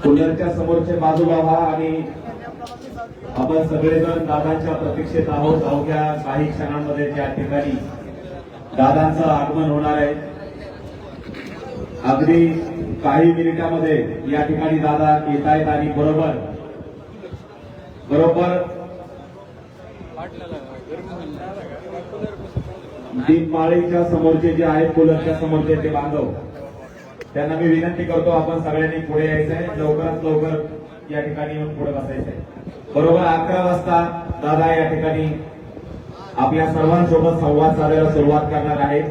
पुण्याच्या समोरचे बाजूला व्हा आणि आपण सगळेजण दादांच्या प्रतीक्षेत आहोत। अवघ्या काही क्षणांमध्ये त्या ठिकाणी दादांचं आगमन होणार आहे। अगदी काही मिनिटांमध्ये या ठिकाणी दादा येत आहेत आणि बरोबर दीपमाळीच्या समोरचे जे आहेत कूलरच्या समोरचे ते बांधव त्यांना मी विनंती करतो आपण सगळ्यांनी पुढे यायचं आहे। लवकरात लवकर या ठिकाणी येऊन पुढे बसायचं आहे। बरोबर 11 वाजता दादा या ठिकाणी आपल्या सर्वांसोबत संवाद साधायला सुरुवात करणार आहेत।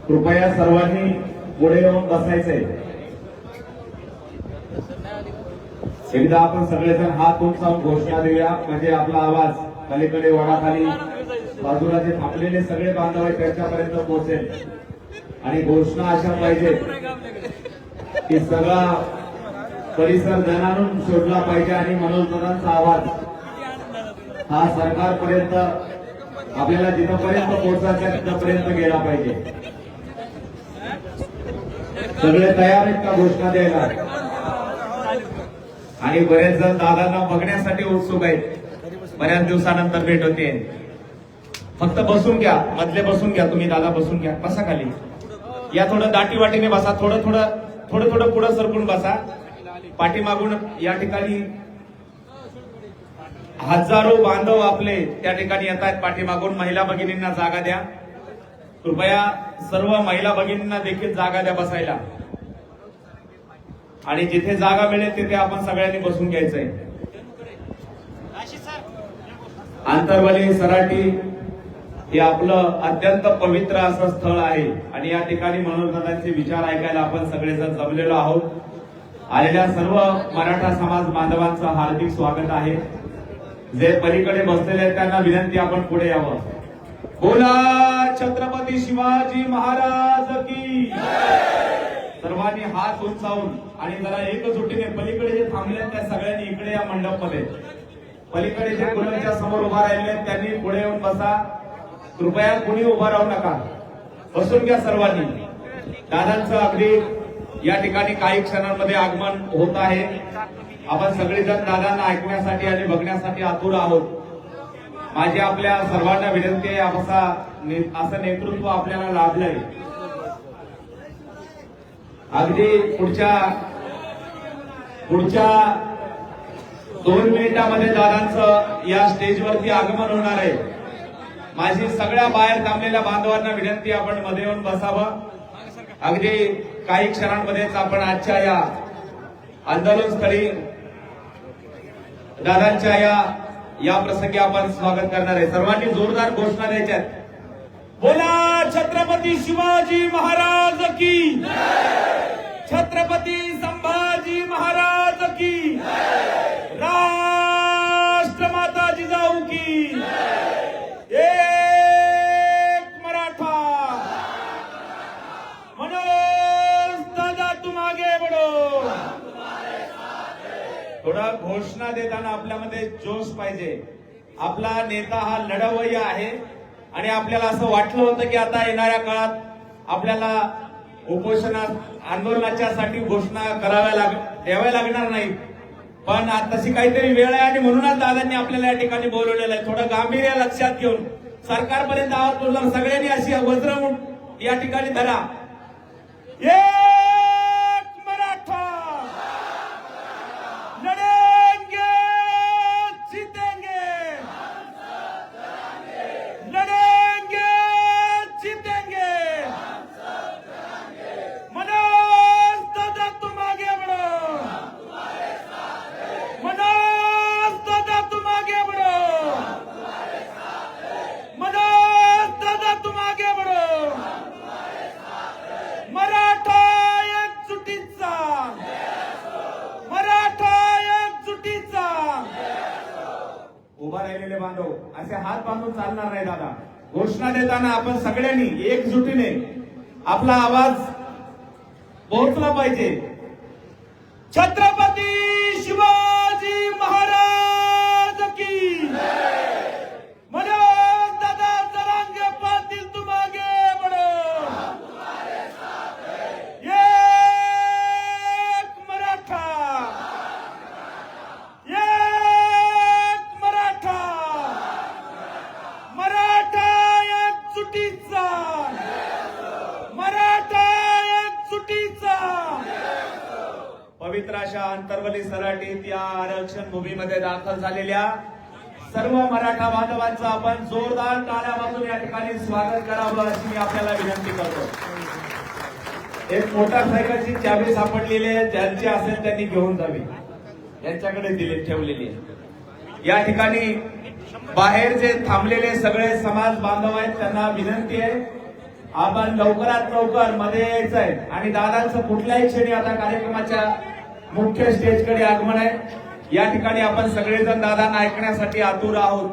कृपया सर्वांनी पुढे येऊन बसायचंय। एकदा आपण सगळेजण हात उंचावून घोषणा देऊया म्हणजे आपला आवाज पलीकडे वडाखाली बाजूला जे थांबलेले सगळे बांधव आहेत त्यांच्यापर्यंत पोहोचेल आणि घोषणा अशा पाहिजे की सगळा परिसर जनावरून सोडला पाहिजे आणि मनोजदादांचा आवाज हा सरकारपर्यंत आपल्याला जिथपर्यंत पोहोचायचा तिथपर्यंत गेला पाहिजे। सगळे तयार आहेत का घोषणा द्यायला? आणि बरेच जण दादांना बघण्यासाठी उत्सुक आहेत। बऱ्याच दिवसानंतर भेट होते। फक्त बसून घ्या, मधले बसून घ्या, तुम्ही दादा बसून घ्या, बसा खाली या, थोडं दाटी वाटीने बसा, थोडं थोडं पुढे सरकून बसा। पाठीमागून या ठिकाणी हजारो बांधव आपले त्या ठिकाणी येत आहेत। पाठीमागून महिला भगिनींना जागा द्या, कृपया सर्व महिला भगिनींना देखील जागा द्या बसायला आणि जिथे जागा मिळेल तिथे आपण सगळ्यांनी बसून घ्यायचंय। आंतरवली सराटी हे आपलं अत्यंत पवित्र असं स्थळ आहे आणि या ठिकाणी मनोजदादांचे विचार ऐकायला आपण सगळेजण जमलेलो आहोत। आलेल्या सर्व मराठा समाज बांधवांचं हार्दिक स्वागत आहे। जे पलीकडे बसलेले आहेत त्यांना विनंती आपण पुढे यावं। बोला छत्रपती शिवाजी महाराज की। सर्वांनी हात उंचावून आणि जरा एकजुटीने पलीकडे जे थांबले आहेत त्या सगळ्यांनी इकडे या मंडपमध्ये, पलीकडे जे कुलरच्या समोर उभा राहिले आहेत त्यांनी पुढे येऊन बसा। कृपया कुणी उभा राहू नका, बसून घ्या सर्वांनी। दादांचं अगदी या ठिकाणी काही क्षणांमध्ये आगमन होत आहे। आपण सगळेजण दादांना ऐकण्यासाठी आणि बघण्यासाठी आतुर आहोत। माझी आपल्या सर्वांना विनंती आहे, असं नेतृत्व आपल्याला लाभलंय। अगदी पुढच्या 2 मिनिटांमध्ये दादांचं या स्टेजवरती आगमन होणार आहे। माझी सगळ्या बाहेर थांबलेल्या बांधवांना विनंती आपण मध्ये येऊन बसावं। अगदी काही क्षणांमध्येच आपण आजच्या या आंदोलनस्थळी दादांच्या या प्रसंगी आपण स्वागत करणार आहे। सर्वांनी जोरदार घोषणा द्यायच्या आहेत। बोला छत्रपती शिवाजी महाराज की, छत्रपती संभाजी महाराज की, राष्ट्रमाता जिजाऊ की, एक मराठा, मनोज दादा तुम आगे बढ़ो। थोडा घोषणा देताना आपल्यामध्ये जोश पाहिजे। आपला नेता हा लढवय्या आहे आणि आपल्याला असं वाटलं होतं की आता येणाऱ्या काळात आपल्याला आंदोलनाच्या साठी घोषणा द्याव्या लागणार नाही, पण तशी काहीतरी वेळ आहे आणि म्हणूनच दादांनी आपल्याला या ठिकाणी बोलवलेलं आहे। थोडं गांभीर्य लक्षात घेऊन सरकारपर्यंत आवाज उठवला, सगळ्यांनी अशी वज्र या ठिकाणी धरा। एक मराठा, लढेंगे जीतेंगे, लढेंगे जीतेंगे, मनोज दादा तुम आगे बढ़ो, मनोज दादा तुम आगे बढ़ो, मनोज दादा तुम आगे बढ़ो। मराठा एकजुटीचा, मराठा एकजुटीचा। उभा राहिलेले बांधव असे हात बांधून चालणार नाही दादा। घोषणा देताना आपण सगळ्यांनी एकजुटीने आपला आवाज पोहोचला पाहिजे। छत्रपती शिवाजी महाराज की, मनोज दादा जरांगे पाटील तुम आगे बढ़ो, एक मराठा, पवित्र अशा अंतरवली सराटीत या आरक्षण भूमीमध्ये दाखल झालेल्या सर्व मराठा बांधवांचं आपण जोरदार टाळ्या वाजवून या ठिकाणी स्वागत करावं अशी मी आपल्याला विनंती करतो. एक मोटारसायकलची चाबी सापडलेली आहे, ज्यांची असेल त्यांनी घेऊन जावी, यांच्याकडे दिली ठेवलेली आहे. या ठिकाणी बाहेर जे थांबलेले सगळे समाज बांधव आहेत त्यांना विनंती आहे आपण लवकरात लवकर मध्ये यायचं आहे आणि दादांचं कुठल्याही क्षणी आता कार्यक्रमाच्या मुख्य स्टेजकडे आगमन आहे. या ठिकाणी आपण सगळेजण दादांना ऐकण्यासाठी आतुर आहोत.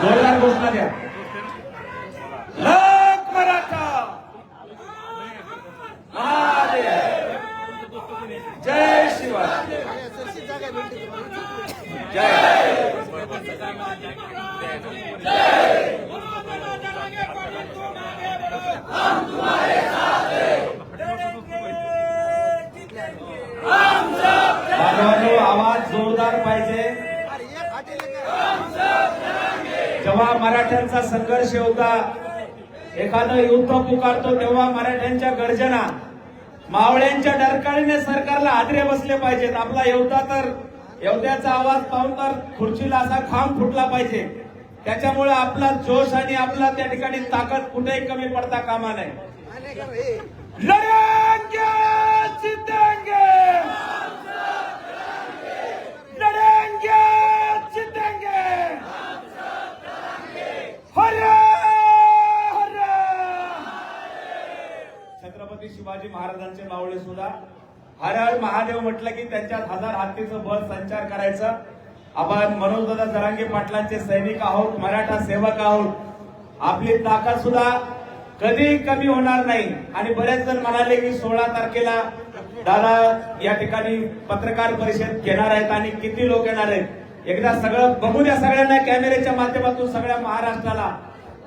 जोरदार घोषणा द्या. लाख मराठा महादेव, जय शिवाजी, जय आवाज जोरदार पाहिजे. जेव्हा मराठ्यांचा संघर्ष होता, एखादं युद्ध पुकारतो तेव्हा मराठ्यांच्या गर्जना, मावळ्यांच्या डरकाळीने सरकारला हादरे बसले पाहिजेत. आपला योद्धा तर योद्ध्याचा आवाज पाहून तर खुर्चीला असा खांब फुटला पाहिजे. त्याच्यामुळे आपला जोश आणि आपला त्या ठिकाणी ताकद कुठेही कमी पडता कामा नये. लढेंगे जितेंगे, लढेंगे जितेंगे, हर हर. छत्रपती शिवाजी महाराजांचे मावळे सुद्धा हर हर महादेव म्हटलं की त्यांच्यात हजार हत्तीचं बळ संचार करायचं. आपण मनोजदादा जरांगे पाटलांचे सैनिक आहोत, मराठा सेवक आहोत. आपली ताकद सुद्धा कधी कमी होणार नाही. आणि बरेच जण म्हणाले की 16 तारखेला दादा या ठिकाणी पत्रकार परिषद घेणार आहेत आणि किती लोक येणार आहेत. एकदा सगळं बघू द्या सगळ्यांना कॅमेऱ्याच्या माध्यमातून सगळ्या महाराष्ट्राला.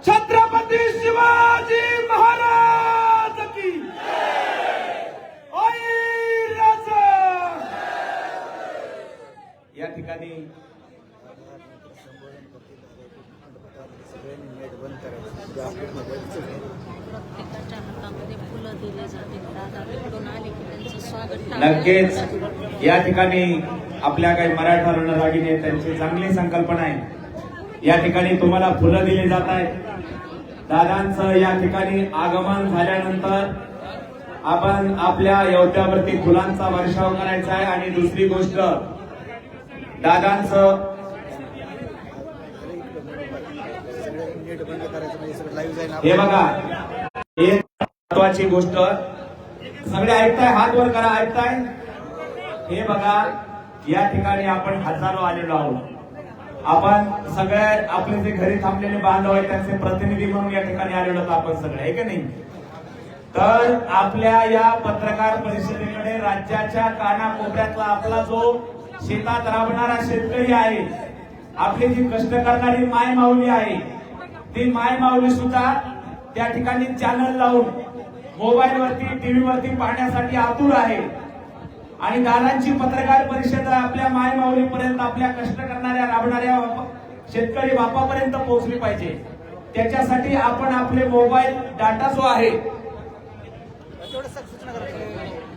छत्रपती शिवाजी महाराज की या ठिकाणी प्रत्येकाच्या हातामध्ये फुलं दिले जाते. दादा तिकडून आले की त्यांचं स्वागत. नक्कीच या ठिकाणी आपल्या काही मराठा रणरागिणी त्यांची चांगली संकल्पना आहे. या ठिकाणी तुम्हाला फुलं दिली जात आहेत. दादांचं या ठिकाणी आगमन झाल्यानंतर आपण आपल्या योद्ध्यावरती फुलांचा वर्षाव करायचा आहे. आणि दुसरी गोष्ट दादांचं हे बघा, एक महत्वाची गोष्ट सगळे ऐकताय, हात वर करा, ऐकताय. हे बघा, या ठिकाणी आपण हजारो आलेलो आहोत. आपण सगळे आपले जे घरी थांबलेले बांधव आहेत त्यांचे प्रतिनिधी म्हणून या ठिकाणी आलेलो आहोत आपण सगळे, आहे की नाही. तर आपल्या या पत्रकार परिषदेकडे राज्याच्या कानाकोपऱ्यातला आपला जो शेतात राबणारा शेतकरी आहे, आपली जी कष्ट करणारी माय माऊली आहे, ती माय माऊली सुद्धा त्या ठिकाणी चॅनल लावून मोबाईलवरती टीव्हीवरती पाहण्यासाठी आतुर आहे. आणि दादांची पत्रकार परिषद आपल्या माय माऊलीपर्यंत, आपल्या कष्ट करणाऱ्या राबणाऱ्या शेतकरी बापापर्यंत पोहोचली पाहिजे. त्याच्यासाठी आपण आपले मोबाईल डाटा जो आहे,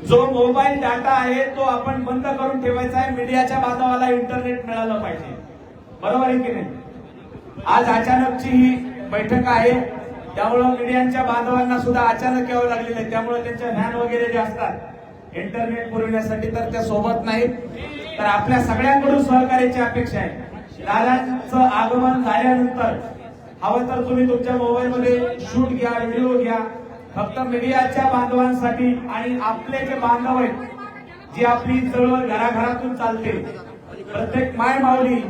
जो मोबाईल डाटा आहे तो आपण बंद करून ठेवायचा आहे. मीडियाच्या बांधवाला इंटरनेट मिळालं पाहिजे, बरोबर आहे की नाही. आज अचानकची ही बैठक आहे, त्यामुळं मीडियाच्या बांधवांना सुद्धा अचानक यावं लागलेलं आहे. त्यामुळे त्यांच्या व्हॅन वगैरे जे असतात इंटरनेट पुरवण्यासाठी तर त्या सोबत नाहीत. तर आपल्या सगळ्यांकडून सहकार्याची अपेक्षा आहे. दादांचं आगमन झाल्यानंतर हवं तर तुम्ही तुमच्या मोबाईलमध्ये शूट घ्या, व्हिडिओ घ्या. फक्त मीडियाच्या बांधवांसाठी आणि आपले जे बांधव आहेत, जी आपली चळवळ घराघरातून चालते, प्रत्येक माय माऊली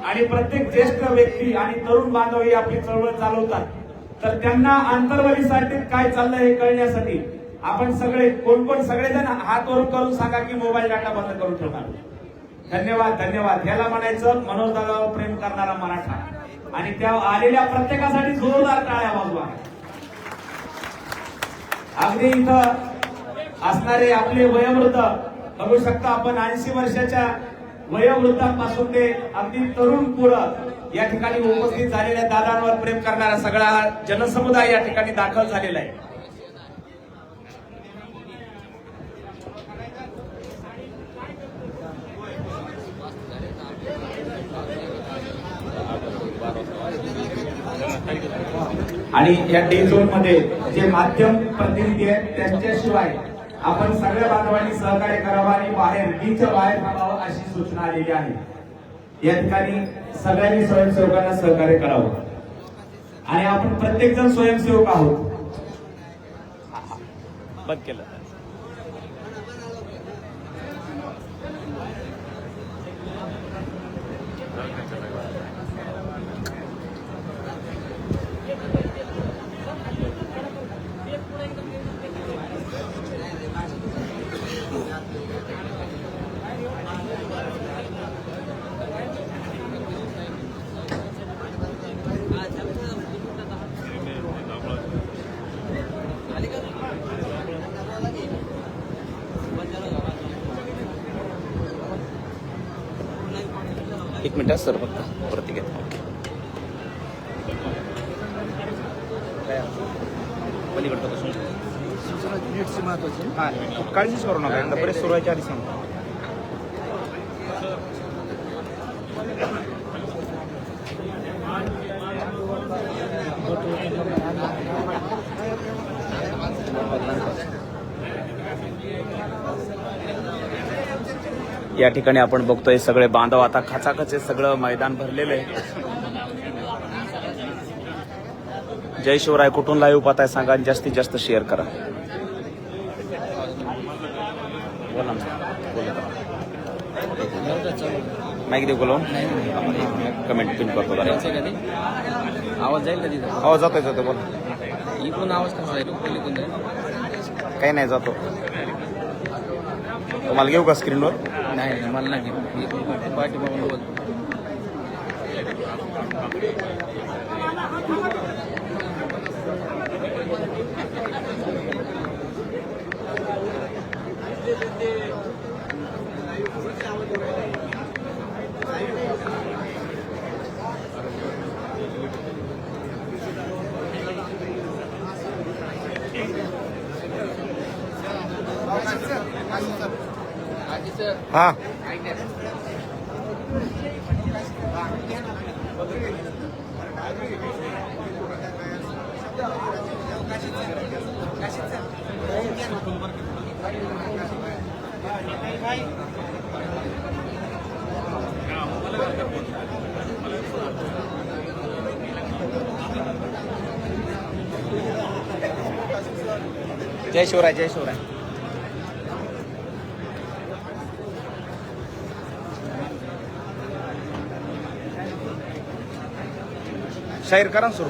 आणि प्रत्येक ज्येष्ठ व्यक्ती आणि तरुण बांधव ही आपली चळवळ चालवतात. तर त्यांना अंतरवलीसाठी काय चाललंय हे कळण्यासाठी आपण सगळे कोण कोण सगळेजण हात वर करून सांगा की मोबाईल डाटा बंद करून ठेवणार. धन्यवाद, धन्यवाद. याला म्हणायचं मनोजदादावर प्रेम करणारा मराठा. आणि त्या आलेल्या प्रत्येकासाठी जोरदार टाळ्या वाजवा. अगदी इथं असणारे आपले वयोवृद्ध बघू शकता आपण, 80 वर्षाच्या वयोवृद्धांपासून ते अगदी तरुण पुढं या ठिकाणी उपस्थित झालेल्या दादांवर प्रेम करणारा सगळा जनसमुदाय या ठिकाणी दाखल झालेला आहे. आणि या डे झोन मध्ये जे माध्यम प्रतिनिधी आहेत त्यांच्याशिवाय आपण सगळ्या बांधवांनी सहकार्य करावं आणि बाहेर बीच्या बाहेर थांबावं अशी सूचना आलेली आहे. या ठिकाणी सगळ्यांनी स्वयंसेवकांना सहकार्य करावं आणि आपण प्रत्येक जण स्वयंसेवक आहोत. बंद केलं. एक मिनिट सर फक्त प्रतीक पलीकडं नीटची महत्वाची काळजीच करू नका एकदा बरेच सुरू व्हायच्या आधी सांगतो. या ठिकाणी आपण बघतोय सगळे बांधव आता खचाखच सगळं मैदान भरलेलं आहे. जय शिवराय. कुठून लाईव्ह पाहताय सांगा आणि जास्तीत जास्त शेअर करा. बोला माहिती देऊ बोलून कमेंट पिन करतो. आवाज जाईल का तिथं? आवाज जातोय जातो बोला. इकडून आवाज कसा जाईल? पलीकडून जाईल? काही नाही जातो. तुम्हाला घेऊ का स्क्रीनवर? नाही मला नाही. पाठी बघून बोल. हा जय शिवराय. जय शिवराय. शाहीर करा सुरू.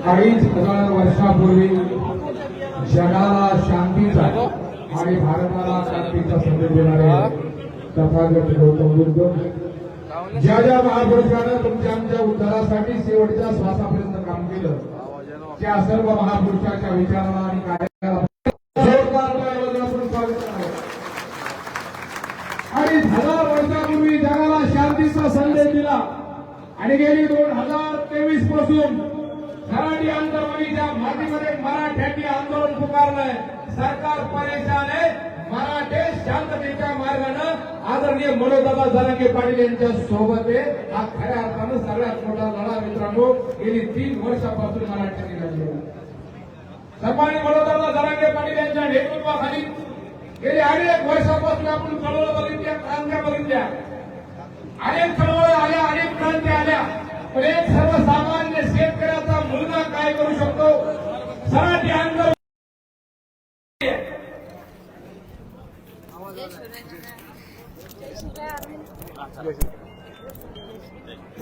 अडीच हजार वर्षापूर्वी जगाला शांतीचा आणि भारताला शांतीचा संदेश देणारे तथागत गौतम बुद्ध ज्या ज्या महापुरुषानं तुमच्या आमच्या उद्धारासाठी शेवटच्या श्वासापर्यंत काम केलं त्या सर्व महापुरुषाच्या विचाराला आणि कार्याला जोरदार टाळ्यांनी आपण स्वागत करावं. अडीच हजार वर्षापूर्वी जगाला शांतीचा संदेश दिला आणि गेली 2023 पासून मराठी आंदोलनाच्या मातीमध्ये मराठ्यांनी आंदोलन पुकारलंय. सरकार परेशान आहे. मराठे शांततेच्या मार्गानं आदरणीय मनोजदादा जरांगे पाटील यांच्या सोबत आहे. हा खऱ्या अर्थानं सगळ्यात मोठा लढा मित्रांनो गेली 3 वर्षापासून मराठ्यांनी लढलेला. सन्माननीय मनोजदादा जरांगे पाटील यांच्या नेतृत्वाखाली गेली अनेक वर्षापासून आपण चळवळ बघितल्या, क्रांत्या बघितल्या, अनेक चळवळ आल्या, अनेक क्रांती आल्या. पण एक सर्वसामान्य शेतकऱ्याचा मुलगा काय करू शकतो? सराठी आंदोलन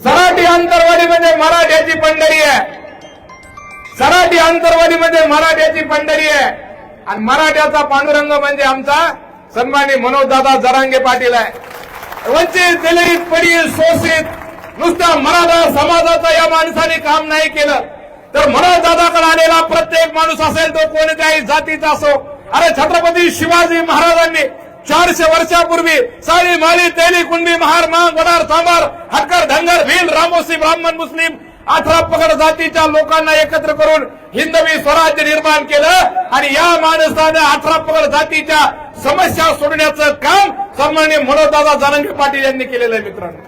सराठी आंतरवाडी म्हणजे मराठ्याची पंढरी आहे. सराठी आंतरवाडी म्हणजे मराठ्याची पंढरी आहे आणि मराठ्याचा पांडुरंग म्हणजे आमचा सन्माननीय मनोजदादा जरांगे पाटील आहे. वंचित, दलित, पडील, शोषित नुसत्या मराठा समाजाचं या माणसाने काम नाही केलं तर मनोज दादाकडे आलेला प्रत्येक माणूस असेल तो कोणत्याही जातीचा असो. अरे छत्रपती शिवाजी महाराजांनी 400 वर्षापूर्वी साळी माळी तेली कुंडी महार मांग वडार चांभार हक्कर धनगर भील रामोसी ब्राह्मण मुस्लिम 18 पगड जातीच्या लोकांना एकत्र करून हिंदवी स्वराज्य निर्माण केलं आणि या माणसाने 18 पगड जातीच्या समस्या सोडण्याचं काम सन्माननीय मनोजदादा जरांगे पाटील यांनी केलेलं आहे. मित्रांनो,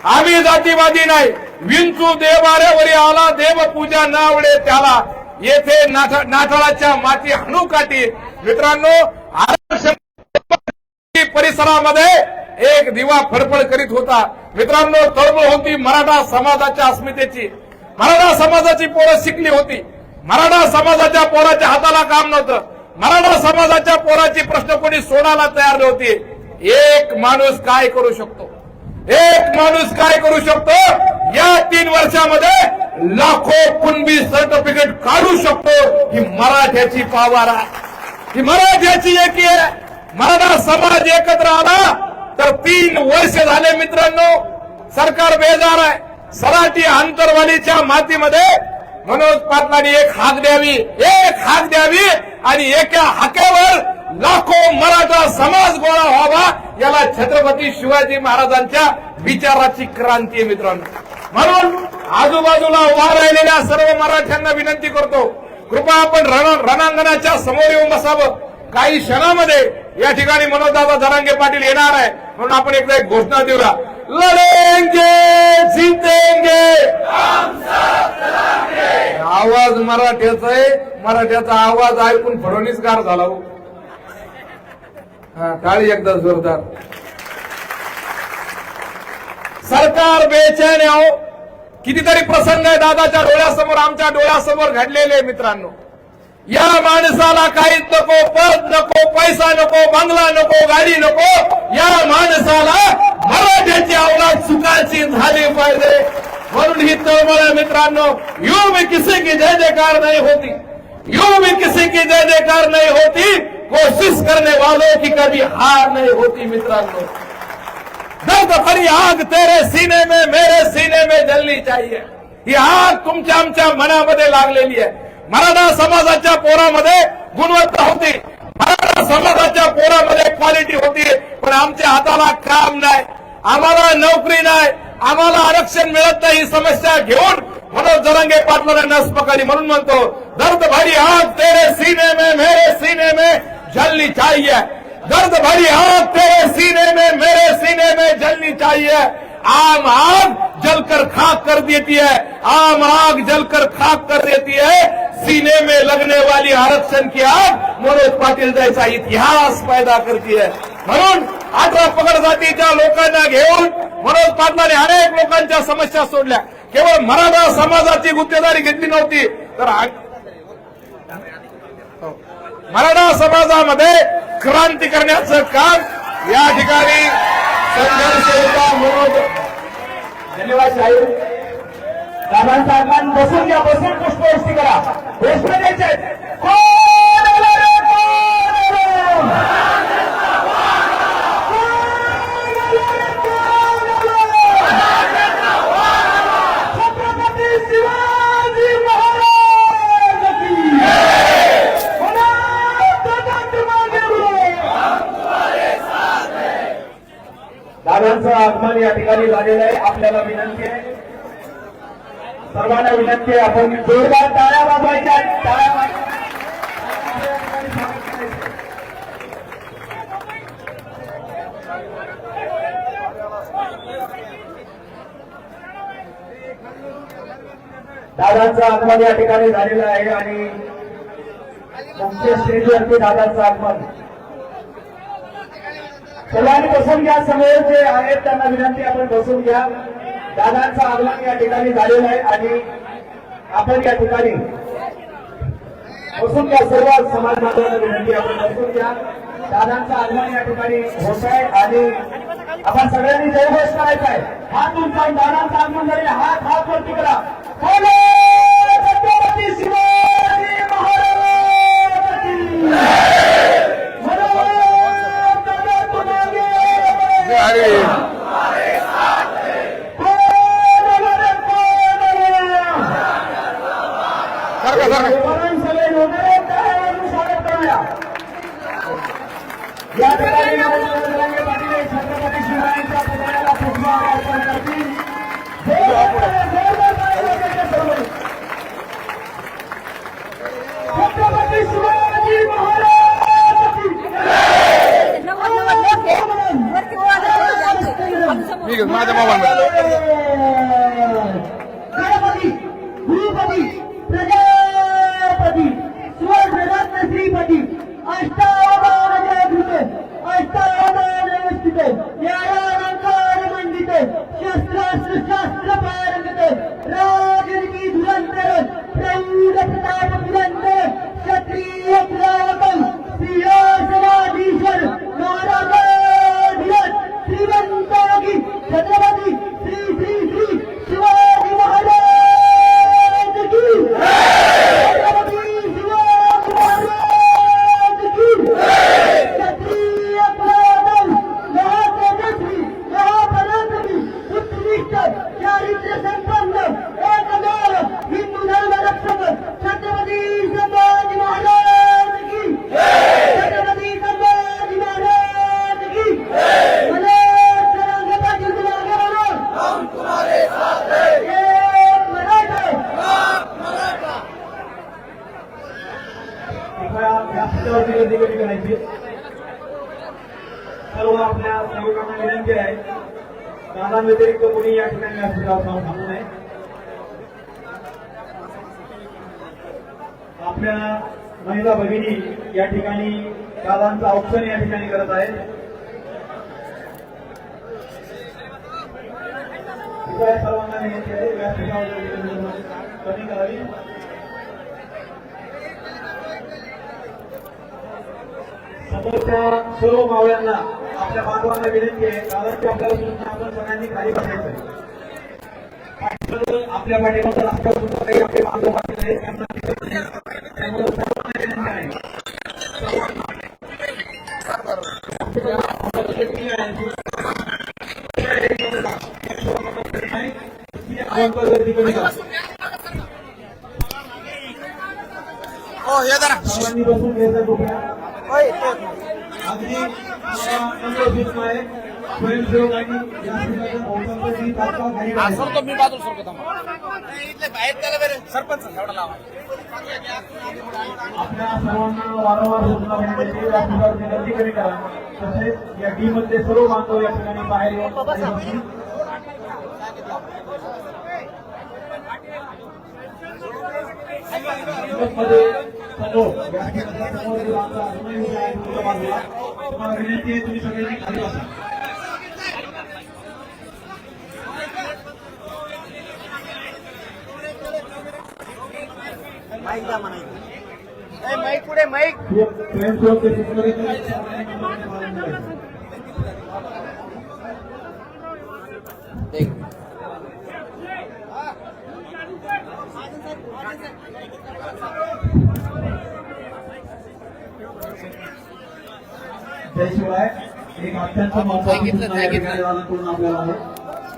आम्ही जातीवादी नाही. विंचू देवाऱ्यावरी आला देवपूजा न आवडे त्याला, येथे नाठाळाच्या माती हणू काठी. मित्रांनो, आरक्षण परिसरामध्ये एक दिवा फडफड करीत होता. मित्रांनो, तळमळ होती मराठा समाजाच्या अस्मितेची. मराठा समाजाची पोरं शिकली होती. मराठा समाजाच्या पोराच्या हाताला काम नव्हतं. मराठा समाजाच्या पोराची प्रश्न कोणी सोडायला तयार नव्हती. एक माणूस काय करू शकतो? एक माणूस काय करू शकतो? या 3 वर्षामध्ये लाखो कुणबी सर्टिफिकेट काढू शकतो. ही मराठ्याची पावर आहे, ही मराठ्याची एकी आहे. मराठा समाज एकत्र आला तर 3 वर्ष झाले. मित्रांनो, सरकार बेजार आहे. सराटी आंतरवालीच्या मातीमध्ये मनोज पाटलांनी एक हाक द्यावी आणि एका हाकेवर लाखो मराठा समाज गोळा व्हावा. याला छत्रपती शिवाजी महाराजांच्या विचाराची क्रांती आहे. मित्रांनो, म्हणून आजूबाजूला उभा राहिलेल्या सर्व मराठ्यांना विनंती करतो, कृपया आपण रणांगणाच्या समोर येऊन बसावं. काही क्षणामध्ये या ठिकाणी मनोजदादा जरांगे पाटील येणार आहे. म्हणून आपण एकदा एक घोषणा देऊया, लढेंगे जीतेंगे. आवाज मराठ्याचा आहे. मराठ्याचा आवाज ऐकून फडणवीस गार झाला हो. टाळी एकदा जोरदार. सरकार बेचैन आहे हो. कितीतरी प्रसंग आहे दादाच्या डोळ्यासमोर, आमच्या डोळ्यासमोर घडलेले. मित्रांनो, या माणसाला काहीच नको, पद नको, पैसा नको, बंगला नको, गाडी नको. या माणसाला मराठ्याची अवलाद सुखाची झाली पाहिजे. म्हणून ही तळमळ आहे. मित्रांनो, यूं में किसी की जय जयकार नहीं होती, यूं में किसी की जय जयकार नहीं होती, कोशिश करने वालों की कभी हार नहीं होती. मित्रांनो, दर्द भरी आग तेरे सीने में मेरे सीने में जलनी चाहिए. ही आग तुमच्या आमच्या मनामध्ये लागलेली आहे. मराठा समाजाच्या पोरामध्ये गुणवत्ता होती, मराठा समाजाच्या पोरामध्ये क्वालिटी होती, पण आमच्या हाताला काम नाही, आम्हाला नोकरी नाही, आम्हाला आरक्षण मिळत नाही. ही समस्या घेऊन मनोज जरांगे पाटलांना नस पकडी. म्हणून म्हणतो, दर्द भरी आग तेरे सीने में मेरे सीने में जलनी चाहिए, दर्द भरी आग तेरे सीने में मेरे सीने में जलनी चाहिए. आम आग जलकर खाक कर देती है, आम आग जलकर खाक कर देती है. सीने में लगने वाली आरक्षण की आग मनोज पाटील जैसा इतिहास पैदा करती है. म्हणून 18 पगड जातीच्या लोकांना घेऊन मनोज पाटलांनी अनेक लोकांच्या समस्या सोडल्या. केवळ मराठा समाजाची गुत्तेदारी घेतली नव्हती, तर मराठा समाजामध्ये क्रांती करण्याचं काम या ठिकाणी संघर्ष मनोज. धन्यवाद साहेब. दादांचा आगमन. बसून घ्या, बसून पुष्पवृष्टी करा. घोषणा द्यायचे. कोण आलं रे, कोण आलं? छत्रपती शिवाजी महाराज की जय. दादांचं आगमन या ठिकाणी झालेलं आहे. आपल्याला विनंती आहे, सर्वांना विनंती आहे, आपण जोरदार टाळ्या वाजवायच्या. दादांचं आगमन या ठिकाणी झालेलं आहे आणि मुख्य स्टेजवरती दादांचं आगमन. सर्वांनी बसून घ्या. समोर जे आहेत त्यांना विनंती, आपण बसून घ्या. दादांचं आगमन या ठिकाणी झालेलं आहे आणि आपण या ठिकाणी बसून घ्या. सर्व समाज बांधवांना विनंती, आपण बसून घ्या. दादांचं आगमन या ठिकाणी होत आहे आणि आपण सगळ्यांनी जयघोष करायचा आहे. हात उंचावून दादांचं आगमन झालेलं, हात वरती करा. बोलो छत्रपती शिवाजी महाराज की जय. अरे या ठिकाणी रंगे पाटील छत्रपती शिवरायांच्या पुतळ्याला पुष्पहार अर्पण करतील. छत्रपती शिवाजी महाराज की गणपती गुरुपती प्रजापती सुवर्णरत्न श्रीपती अष्टावधान जयकृत अष्टावधान व्यवस्थित न्यायालंकार मंडित शस्त्रास्त्र शास्त्र पारंगत राजनीती धुरंधर प्रौढ प्रताप धुरंधर क्षत्रिय पुरावकल सिंहासनाधीश्वर महाराजाधिराज श्रीमंतागी छत्रपती श्री श्री श्री शिवाजी महाराज की छत्रपती शिवाजी महाराज की क्षत्रिय पुरावकल महातेजस्वी महापराक्रमी उत्कृष्ट चारित्र्य संपन्न एकमेव हिंदू धर्म रक्षक छत्रपती संभाजी महाराज की छत्रपती संभाजी महाराज की मनोज रंगे पाटील तुम आगे बढ़ो हम तुम्हारे साथ हैं एक मराठा व्यासपीठावरती गर्दी कमी करायची सर्व आपल्या सेवकांना विनंती आहे दादांव्यतिरिक्त कोणी या ठिकाणी व्यासपीठावर थांबू नये. आपल्या महिला भगिनी या ठिकाणी दादांचं औक्षण या ठिकाणी करत आहेत. कृपया सर्वांना विनंती आहे व्यासपीठावर कमी करावी. समोरच्या सर्व मावळ्यांना आपल्या बांधवांना विनंती आहे दादांची आपल्याला सूचना आपण सगळ्यांनी खाली बसायचं आहे. आपल्या पाठीमागं रस्त्यावर सुद्धा काही आपले बांधव बसलेले आहेत. त्यांना त्यामुळे सर्वांना विनंती आहे गर्दी कमी करा. सर्वांनी बसून घ्यायचं कृपया. अगदी मला सूचना आहे स्वयंसेवकांनी व्यासपीठाच्या भोवतालची तात्काळ खाली करावी. आपल्या सर्वांना वारंवार सूचना देण्याची व्यासपीठावरची गर्दी कमी करा. तसेच या डी मध्ये सर्व बांधव या ठिकाणी बाहेर येऊन बसतील. मध्ये समोर व्यासपीठाच्या समोर जे बांधव अजूनही उभे आहेत तुमच्या बाजूला तुम्हाला विनंती आहे तुम्ही सगळ्यांनी खाली बसा. माईक पुढे माईक स्वयंसेवक ते सूचना देतात. सर्वांनी नियमांचे पालन करायचं. त्याशिवाय एक अत्यंत महत्वाची सूचना या ठिकाणी दादांकडून आपल्याला आहे.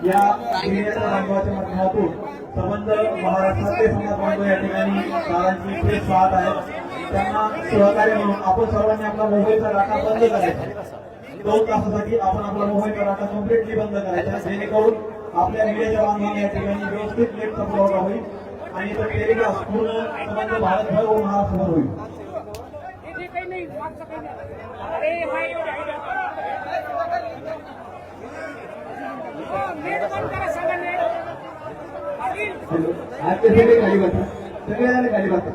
या गिरिजन बांधवाच्या माध्यमातून संबंध महाराष्ट्रातले समाज बांधव या ठिकाणी दादांची प्रेस पाहत आहेत. त्यांना सहकार्य म्हणून आपण सर्वांनी आपला मोबाईलचा डाटा बंद करायचा. 2 तासासाठी आपण आपला मोबाईलचा डाटा कम्प्लिटली बंद करायचा जेणेकरून आपल्या गिरिजन बांधवांना या ठिकाणी व्यवस्थित नेटचा पुरवठा होईल आणि तो टेलिकास्ट पूर्ण संबंध भारतभर व महाराष्ट्रभर होईल. आजचे सगळे खाली बसा. सगळ्यांना खाली बसा.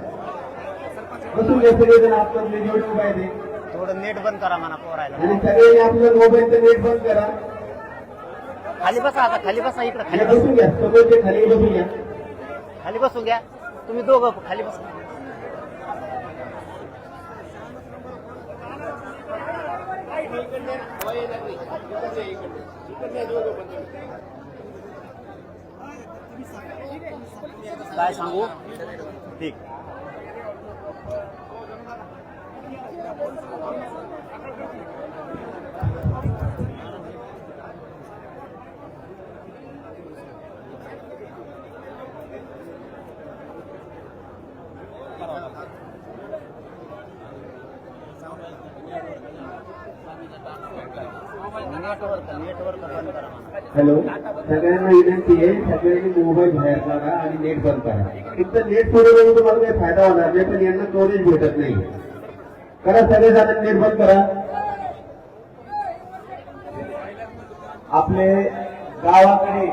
बसून घ्या सगळेजण. आपलं जेवढे उभा आहे थोडं नेट बंद करा म्हणा पोरायला. आणि सगळ्यांनी आपलं मोबाईलचं नेट बंद करा. खाली बसा आता खाली बसा इकडे खाली बसून घ्या. सगळे खाली बसून घ्या. खाली बसून घ्या तुम्ही दोघं खाली बसा. काय सांगू ठीक. नेटवर्क बंद करा म्हणा. हॅलो, सगळ्यांना विनंती आहे, सगळ्यांनी मोबाईल बाहेर काढा आणि नेट बंद करा. एक तर नेट सोडून तुम्हाला काही फायदा होणार नाही, पण यांना कव्हरेज भेटत नाही. करा सगळेजण नेट बंद करा. आपले गावाकडे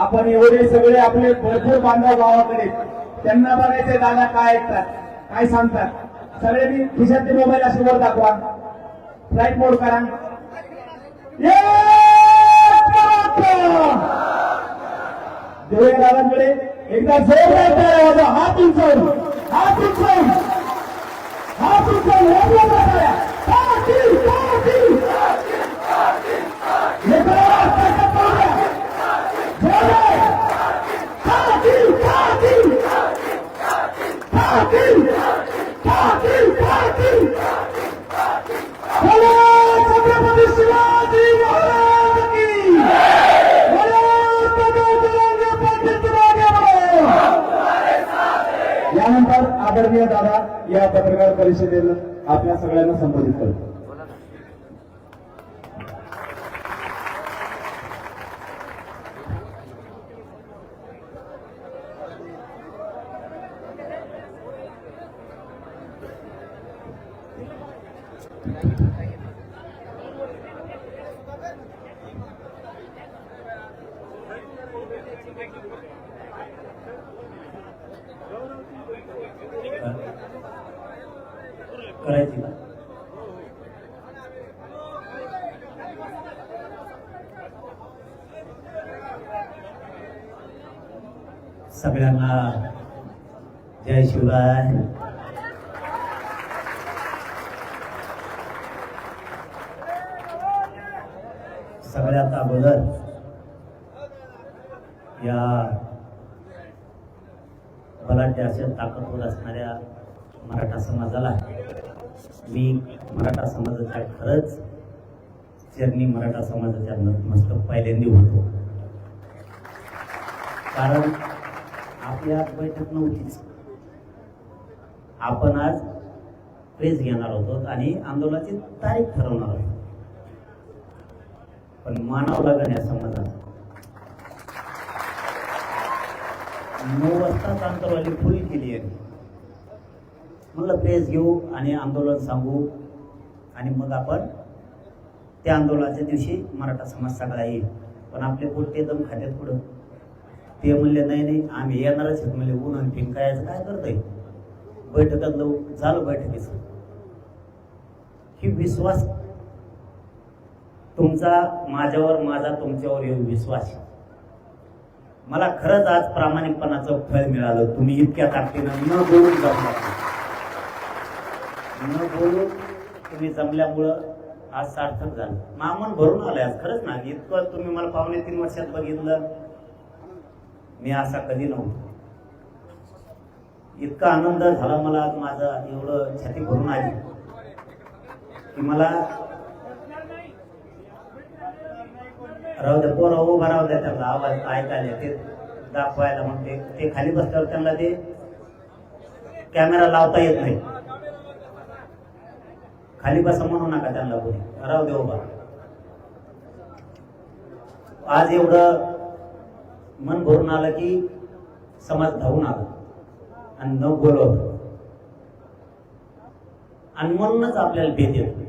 आपण एवढे सगळे आपले भरपूर बांधव गावाकडे, त्यांना बघायचे दादा काय ऐकतात, काय सांगतात. सगळ्यांनी खिशातले मोबाईल असे वर दाखवा, फ्लाईट मोड करा. देऊया दादांकडे एकदा जोरदार टाळ्या वाजवा. हात उंचावून, हात उंचावून, हात उंचावून, जोरदार टाळ्या. पाटील, पाटील. हे करा, रस्त्याच्या पावल्या. जोरदार. पाटील, पाटील. पाटील, पाटील, पाटील. बोलो छत्रपती शिवाजी महाराज की. बोलो छत्रपती पाटील शिवाजी महाराज. यानंतर आदरणीय दादा या पत्रकार परिषदेला आपल्या सगळ्यांना संबोधित करतो. करायची का? सगळ्यांना जय शिवराय. सगळ्यात अगोदर या बलाढ्य अशा ताकदवर असणाऱ्या मराठा समाजाला मी मराठा समाजाच्या खरंच चरणी मराठा समाजाच्या नतमस्तक पहिल्यांदा होतो. कारण आपल्या बैठक नव्हतीच. आपण आज प्रेस घेणार होतो आणि आंदोलनाची तारीख ठरवणार होतो, पण मानावं लागेल या समाजाला. 9 वाजताच आंदोलनाची फुली केली आहे. म्हणलं प्रेस घेऊ आणि आंदोलन सांगू आणि मग आपण त्या आंदोलनाच्या दिवशी मराठा समाज सगळा येईल. पण आपले पोट्टे दम खात्यात पुढं ते म्हणले नाही नाही आम्ही येणारच आहेत. म्हणजे ऊन आणि पिंकायचं काय करतंय. बैठकात झालं बैठकीचं. ही विश्वास तुमचा माझ्यावर, माझा तुमच्यावर येऊन विश्वास. मला खरंच आज प्रामाणिकपणाचं फळ मिळालं. तुम्ही इतक्या ताकदीनं न बोलून जमला, न बोलून तुम्ही जमल्यामुळं आज सार्थक झालं. मामन भरून आलंय आज. खरंच ना, इतकं तुम्ही मला 2.5-3 वर्षात बघितलं मी असा कधी नव्हतो. इतका आनंद झाला मला आज. माझा एवढं छाती भरून आली की मला राहू द्या, पोरं उभा राहू द्या, त्यांना आवाज ऐकायला ते दाखवायला. मग ते खाली बसल्यावर त्यांना ते कॅमेरा लावता येत नाही. खाली बसा म्हणू नका त्यांना, कोणी राहू दे उभा. आज एवढं मन भरून आलं की समाज धावून आला आणि न बोलवत. आणि म्हणूनच आपल्याला भेट येतो.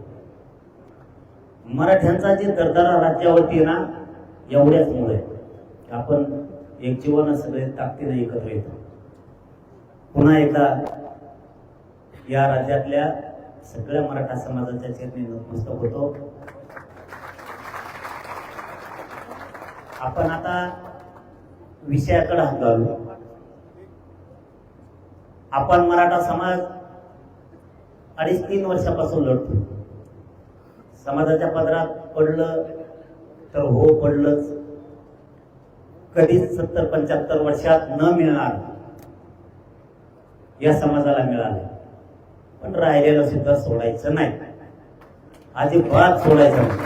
मराठ्यांचा जे दरदरा राज्यावरती ना, एवढ्याच मुळे आपण एक जीवन सगळे ताकदीने एकत्र येतो. पुन्हा एकदा या राज्यातल्या सगळ्या मराठा समाजाच्या चरणी नतमस्तक होतो. आपण आता विषयाकडे हात घालू. आपण मराठा समाज 2.5-3 वर्षापासून लढतो. समाजाच्या पदरात पडलं तर हो पडलंच. कधीच 70-75 वर्षात न मिळणार या समाजाला मिळालं. पण राहिलेलं सुद्धा सोडायचं नाही, अजिबात सोडायचं नाही.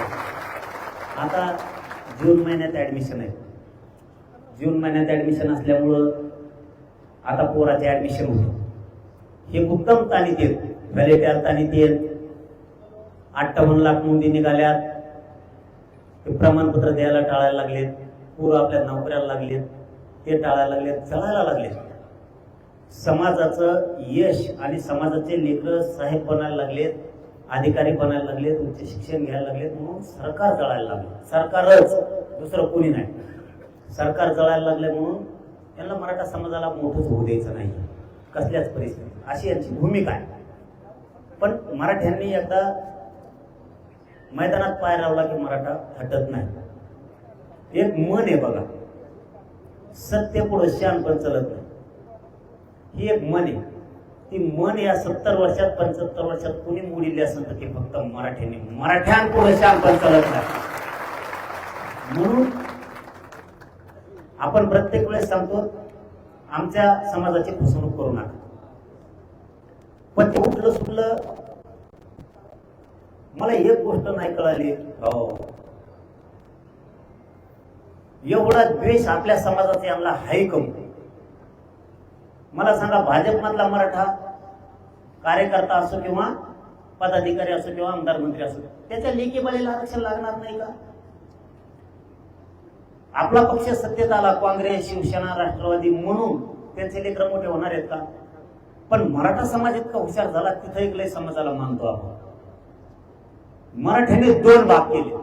आता जून महिन्यात ऍडमिशन आहे. जून महिन्यात ऍडमिशन असल्यामुळं आता पोराचे ऍडमिशन होते. हे मुक्काम ताणीत येत, व्हॅलेट ताणीत येत. 58 लाख नोंदी निघाल्यात, ते प्रमाणपत्र द्यायला टाळायला लागलेत, पूर्व आपल्या नोकऱ्याला लागलेत, ते टाळायला लागलेत, जळायला लागलेत. समाजाचं यश आणि समाजाचे लेकर साहेब बनायला लागलेत, अधिकारी बनायला लागलेत, उच्च शिक्षण घ्यायला लागलेत, म्हणून सरकार जळायला लागले. सरकारच, दुसरं कोणी नाही. सरकार जळायला लागले म्हणून यांना मराठा समाजाला मोठंच होऊ द्यायचं नाही कसल्याच परिस्थितीत, अशी यांची भूमिका आहे. पण मराठ्यांनी एकदा मैदानात पाय लावला की मराठा हटत नाही. एक मन आहे बघा, सत्य पुढे शानपण चलत नाही, ही एक मन आहे. ती मन या 70 वर्षात 75 वर्षात कुणी मोडली असेल तर ते फक्त मराठ्यांनी. मराठ्यांपुढे शानपण चलत नाही. म्हणून आपण प्रत्येक वेळेस सांगतो आमच्या समाजाची फसवणूक करू नका. पण ते उठलं सुटलं मला एक गोष्ट नाही कळाली, एवढा द्वेष आपल्या समाजाचा यांना हाय कमी. मला सांगा, भाजपमधला मराठा कार्यकर्ता असो किंवा पदाधिकारी असो किंवा आमदार मंत्री असो, त्याच्या लेखी बळीला आरक्षण लागणार नाही का? आपला पक्ष सत्तेत आला, काँग्रेस, शिवसेना, राष्ट्रवादी, म्हणून त्यांचे लेकर मोठे होणार आहेत का? पण मराठा समाज इतका हुशार झाला, तिथं एक लय समाजाला मानतो आपण. मराठ्याने 2 भाग केले,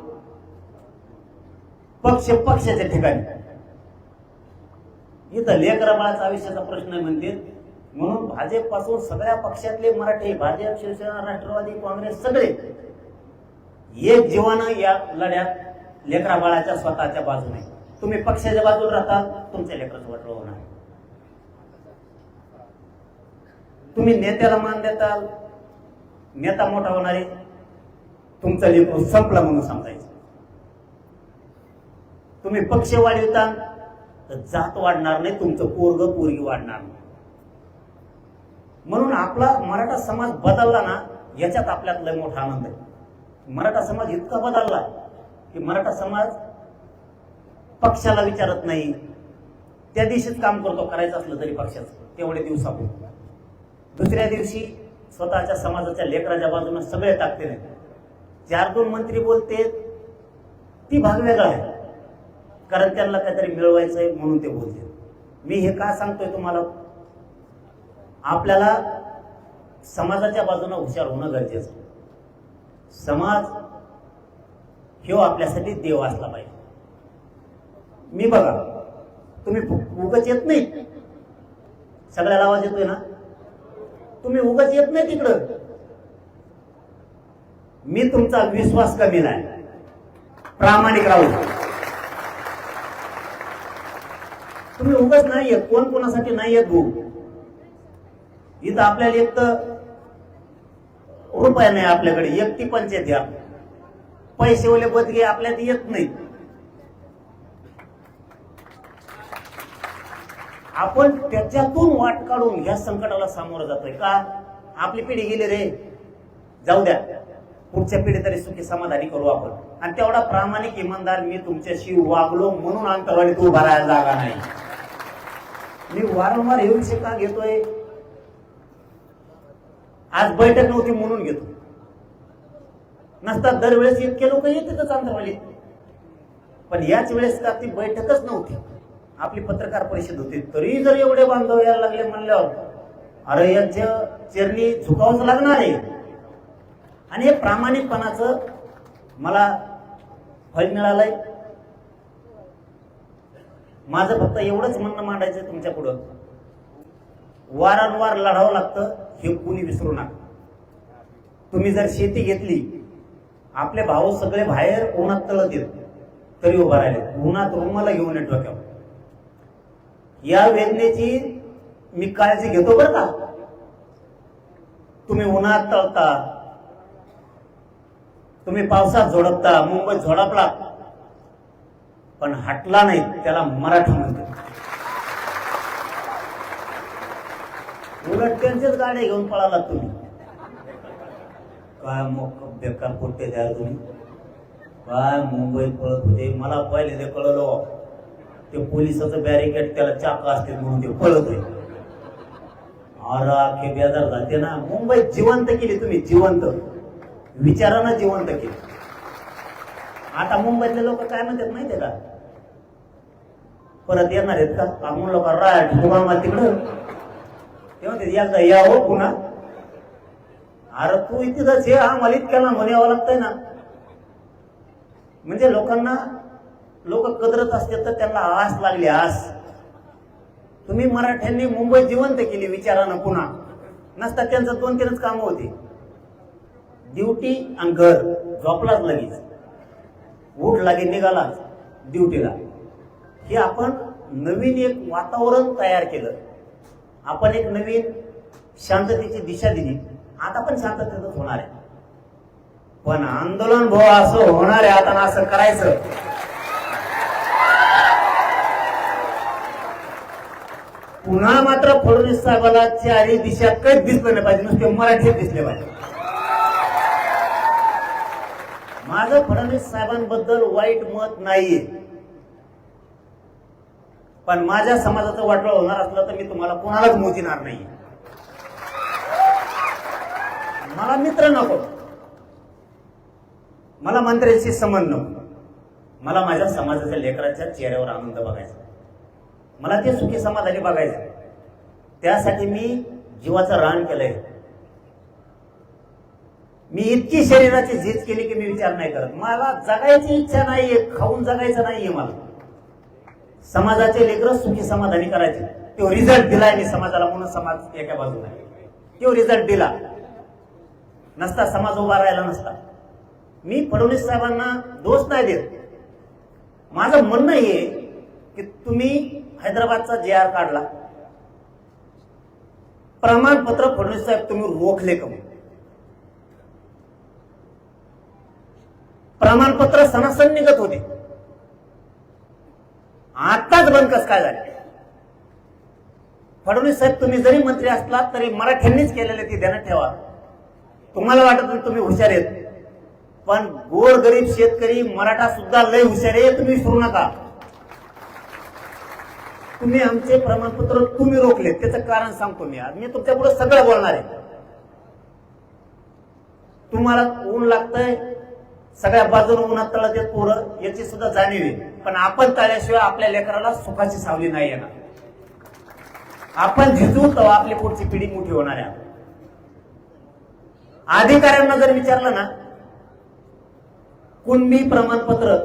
पक्षाच्या ठिकाणी. इथं लेकरा बाळाचा आयुष्याचा प्रश्न म्हणते, म्हणून भाजप पासून सगळ्या पक्षातले मराठी, भाजप, शिवसेना, राष्ट्रवादी, काँग्रेस सगळे एक जीवानं या लढ्यात लेकरा बाळाच्या स्वतःच्या बाजूने. तुम्ही पक्षाच्या बाजूला राहता, तुमच्या लेकराचं वाटलं होणार. तुम्ही नेत्याला मान देताल, नेता मोठा होणार आहे, तुमचा लेकरू संपला म्हणून समजायचं. तुम्ही पक्ष वाढवता तर जात वाढणार नाही, तुमचं पोरग पोरगी वाढणार नाही. म्हणून आपला मराठा समाज बदलला ना, याच्यात आपल्यात लय मोठा आनंद आहे. मराठा समाज इतका बदलला की मराठा समाज पक्षाला विचारत नाही, त्या दिवशीच काम करतो, करायचं असलं तरी पक्षाचं तेवढे दिवसापूर्वी. दुसऱ्या दिवशी स्वतःच्या समाजाच्या लेकराच्या बाजूने सगळे टाकते नाही. 4-2 मंत्री बोलते, ती भाग वेगळा आहे, कारण त्यांना काहीतरी मिळवायचंय म्हणून ते बोलते. मी हे का सांगतोय तुम्हाला, आपल्याला समाजाच्या बाजूने हुशार होणं गरजेचं. समाज हे आपल्यासाठी देव असला पाहिजे. मी बघा, तुम्ही उगाच येत नाही, सगळ्याला आवाज येतोय ना, तुम्ही उगाच येत नाही तिकडं. मी तुमचा विश्वास कमी नाही, प्रामाणिक राहू. तुम्ही उगाच नाही येत, कोण कोणासाठी नाही येत भाऊ. इथं आपल्याला एक तर रुपया नाही आपल्याकडे, एकटी पंचायत द्या, पैसे ओले बदगे आपल्यात येत नाहीत. आपण त्याच्यातून वाट काढून ह्या संकटाला सामोरं जातोय का? आपली पिढी गेली रे, जाऊ द्या, पुढच्या पिढी तरी सुखी समाधानी करू आपण. आणि तेवढा प्रामाणिक इमानदार मी तुमच्याशी वागलो म्हणून अंतरवाडीत उभा राहायला जागा नाही. मी वारंवार हे विषय का घेतोय, आज बैठक नव्हती म्हणून घेतो, नसतात दरवेळेस इतके लोक येतातच अंतरवाडीत. पण याच वेळेस का ती बैठकच नव्हती, आपली पत्रकार परिषद होती, तरी जर एवढे बांधव यायला लागले म्हणल्यावर अरे यांच्या चरणी झुकावंच लागणार आहे. आणि हे प्रामाणिकपणाचं मला फळ मिळालंय. माझं फक्त एवढंच म्हणणं मांडायचं तुमच्या पुढं, वारंवार लढावं लागतं हे कुणी विसरू नका. तुम्ही जर शेती घेतली, आपले भाऊ सगळे बाहेर उन्हात तळत येत तरी उभा राहिले, उन्हात रुमाला घेऊन येत डोक्यावर. या वेदनेची मी काळजी घेतो बरं का. तुम्ही उन्हात तळता, तुम्ही पावसात झोडपता, मुंबईत झोडपला, पण हटला नाही, त्याला मराठा म्हणते. उलट त्यांच्याच गाड्या घेऊन पळाला तुम्ही. काय मग बेकार पोट्टे द्या तुम्ही, काय मुंबईत पळत होते. मला पहिले ते कळलं, ते पोलिसाचं बॅरिकेड त्याला चाका असते म्हणून ते पळत होते. अरे अख्खे बेजार झाले ना. मुंबईत जिवंत केली तुम्ही, जिवंत. विचारानं जिवंत केलं. आता मुंबईतले लोक काय म्हणतात माहितीये का, परत येणार आहेत का आपण लोक राय मला तिकडं ते म्हणतात एकदा या हो पुन्हा. अरे तू इथेच हे आम्हाला इतक्याला म्हणावं लागतंय ना. म्हणजे लोकांना लोक कदरत असते तर त्यांना आस लागली आस. तुम्ही मराठ्यांनी मुंबई जिवंत केली विचारानं पुन्हा. नसता त्यांचं 2-3च कामं होती, ड्युटी आणि घर. झोपलाच लगेच, उठ लागे निघाला ड्युटीला. हे आपण नवीन एक वातावरण तयार केलं, आपण एक नवीन शांततेची दिशा दिली. आता पण शांततेतच होणार आहे, पण आंदोलन असं होणार आहे आता, असं करायचं. पुन्हा मात्र फडणवीस साहेबाला चारी दिशा काहीच दिसलं नाही पाहिजे, नुसते मराठीत दिसले पाहिजे. माझं फडणवीस साहेबांबद्दल वाईट मत नाहीये, पण माझ्या समाजाचं वाटोळ होणार असलं तर मी तुम्हाला कोणालाच मोजिणार नाही. मला मित्र नको, मला मंत्र्यांशी संबंध नको, मला माझ्या समाजाच्या लेकराच्या चेहऱ्यावर आनंद बघायचा, मला ते सुखी समाधानी बघायचं. त्यासाठी मी जीवाचं रान केलंय. मी इतकी शरीराची झीज केली की मी विचार नाही करत. मला जगायची इच्छा नाहीये, खाऊन जगायचं नाहीये. मला समाजाचे लेकर सुखी समाधानी करायचे. तो रिझल्ट दिलाय मी समाजाला, म्हणून समाज एका बाजूला आहे. तो रिझल्ट दिला नसता समाज उभा राहिला नसता. मी फडणवीस साहेबांना दोष नाही देत. माझं म्हणणं हे की तुम्ही हैदराबादचा JR काढला, प्रमाणपत्र फडणवीस साहेब तुम्ही रोखले का? प्रमाणपत्र सणासण निघत होते, आताच बंद कस काय झाले? फडणवीस साहेब तुम्ही जरी मंत्री असला तरी मराठ्यांनीच केलेले ते ध्यानात ठेवा. तुम्हाला वाटत तुम्ही हुशार आहेत, पण गोरगरीब शेतकरी मराठा सुद्धा लय हुशार आहे, तुम्ही विसरू नका. तुम्ही आमचे प्रमाणपत्र तुम्ही रोखले, त्याचं कारण सांगतो मी. आज मी तुमच्या पुढे सगळं बोलणार आहे. तुम्हाला ऊन लागतंय, सगळ्या बाजूने उन्हात तळत येत पोरं, याची सुद्धा जाणीव आहे. पण आपण तळल्याशिवाय आपल्या लेकराला सुखाची सावली नाही येणार. आपण झिजू तेव्हा आपली पुढची पिढी मोठी होणार आहे. अधिकाऱ्यांना जर विचारलं ना, कुणबी प्रमाणपत्र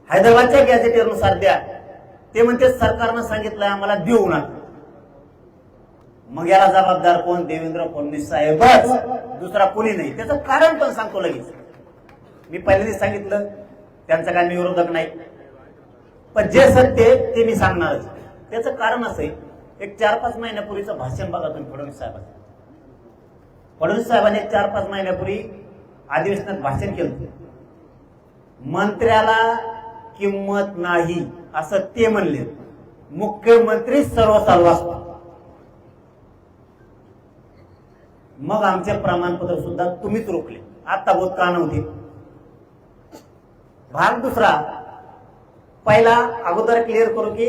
हैदराबादच्या गॅझेटेनुसार द्या, ते म्हणते सरकारनं सांगितलंय आम्हाला देऊ नका. मग याला जबाबदार कोण? देवेंद्र फडणवीस साहेबच, दुसरा कोणी नाही. त्याचं कारण पण सांगतो लगेच. मी पहिल्यांदा सांगितलं त्यांचा काय मी विरोधक नाही, पण जे सत्य ते मी सांगणारच. त्याचं कारण असं आहे, एक 4-5 महिन्यापूर्वीचं भाषण बघा तुम्ही फडणवीस साहेबांचं. फडणवीस साहेबांनी 4-5 महिन्यापूर्वी अधिवेशनात भाषण केलं. मंत्र्याला किंमत नाही असं ते म्हणले. मुख्यमंत्री सर्वसार्वस्व. मग आमचे प्रमाणपत्र सुद्धा तुम्हीच रोखले. आता बोध का नव्हते. भाग दुसरा, पहिला अगोदर क्लिअर करू की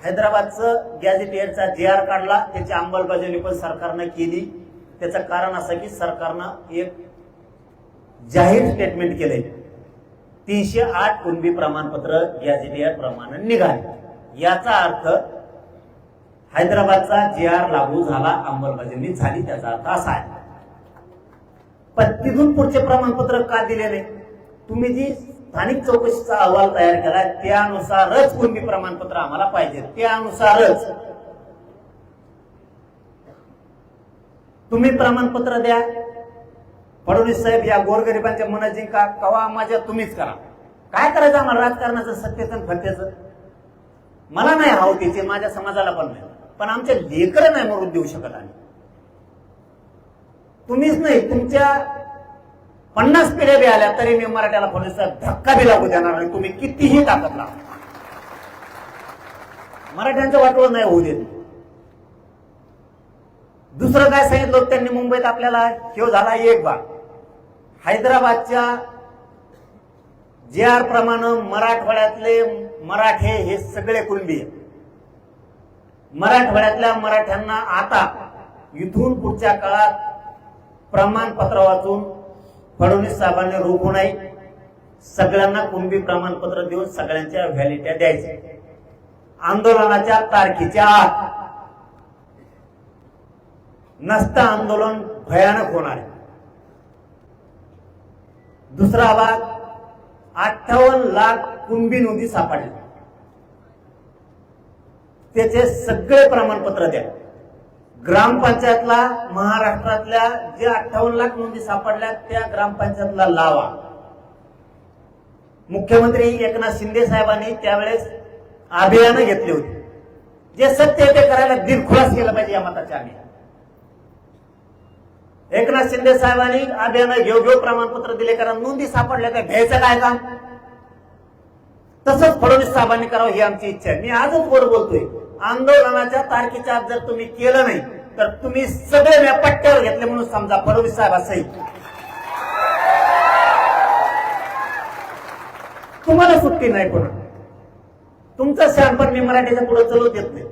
हैदराबादचं गॅझेटियरचा JR काढला, त्याची अंमलबजावणी पण सरकारनं केली. त्याचं कारण असं की सरकारनं एक जाहीर स्टेटमेंट केलंय, 308 कुणबी प्रमाणपत्र गॅझेटियर प्रमाणे निघाले. याचा अर्थ हैदराबादचा JR लागू झाला, अंमलबजावणी झाली, त्याचा अर्थ असा आहे. पण तिथून पुढचे प्रमाणपत्र का दिले नाही? तुम्ही जी स्थानिक चौकशीचा अहवाल तयार केला त्यानुसारच कुणबी प्रमाणपत्र आम्हाला पाहिजे, त्यानुसारच तुम्ही प्रमाणपत्र द्या. फडणवीस साहेब या गोरगरिबांच्या मन जिंका, कवा माझ्या तुम्हीच करा. काय करायचं आम्हाला राजकारणाचं, सत्तेचं फत्तेचं? मला नाही हवं त्याचे, माझ्या समाजाला पण नाही, पण आमच्या लेकरं नाही मरून देऊ शकत. आणि तुम्हीच नाही, तुमच्या 50 पिढ्या बी आल्या तरी मी मराठ्याला फडणवीस साहेब धक्का बी लागू देणार नाही. तुम्ही कितीही ताकद लावा, मराठ्यांचं वाटोळ नाही होऊ देत. दुसरं काय सांगितलं त्यांनी मुंबईत आपल्याला? किंवा झाला एक भाग हैदराबादच्या JR प्रमाणे मराठवाड्यातले मराठे हे सगळे कुणबी. मराठवाड्यातल्या मराठ्यांना आता इथून पुढच्या काळात प्रमाणपत्र वाचून फडणवीस साहेबांनी रोखू नये, सगळ्यांना कुणबी प्रमाणपत्र देऊन सगळ्यांच्या व्हॅलिट्या द्यायच्या. आंदोलनाच्या तारखेच्या आत नसता आंदोलन भयानक होणार आहे. दुसरा भाग, 58 लाख कुणबी नोंदी सापडल्या, त्याचे सगळे प्रमाणपत्र द्या. ग्रामपंचायतला महाराष्ट्रातल्या जे 58 लाख नोंदी सापडल्या त्या ग्रामपंचायतला लावा. मुख्यमंत्री एकनाथ शिंदे साहेबांनी त्यावेळेस अभियान घेतले होते. जे सत्य आहे ते करायला दिलखुलास केलं पाहिजे या मताच्या आम्ही. एकनाथ शिंदे साहेबांनी अभियान घेऊ प्रमाणपत्र दिले, कारण नोंदी सापडल्या त्या घ्यायचं काय काम. तसंच फडणवीस साहेबांनी करावं ही आमची इच्छा आहे. मी आजच वर बोलतोय, आंदोलनाच्या तारखेच्या आत जर तुम्ही केलं नाही तर तुम्ही सगळे मी पट्ट्यावर घेतले म्हणून समजा, फडणवीस साहेबांसहित. तुम्हाला सुट्टी नाही कोणा. तुमचं शहाणपण मी मराठीच्या पुढे चलू देत नाही,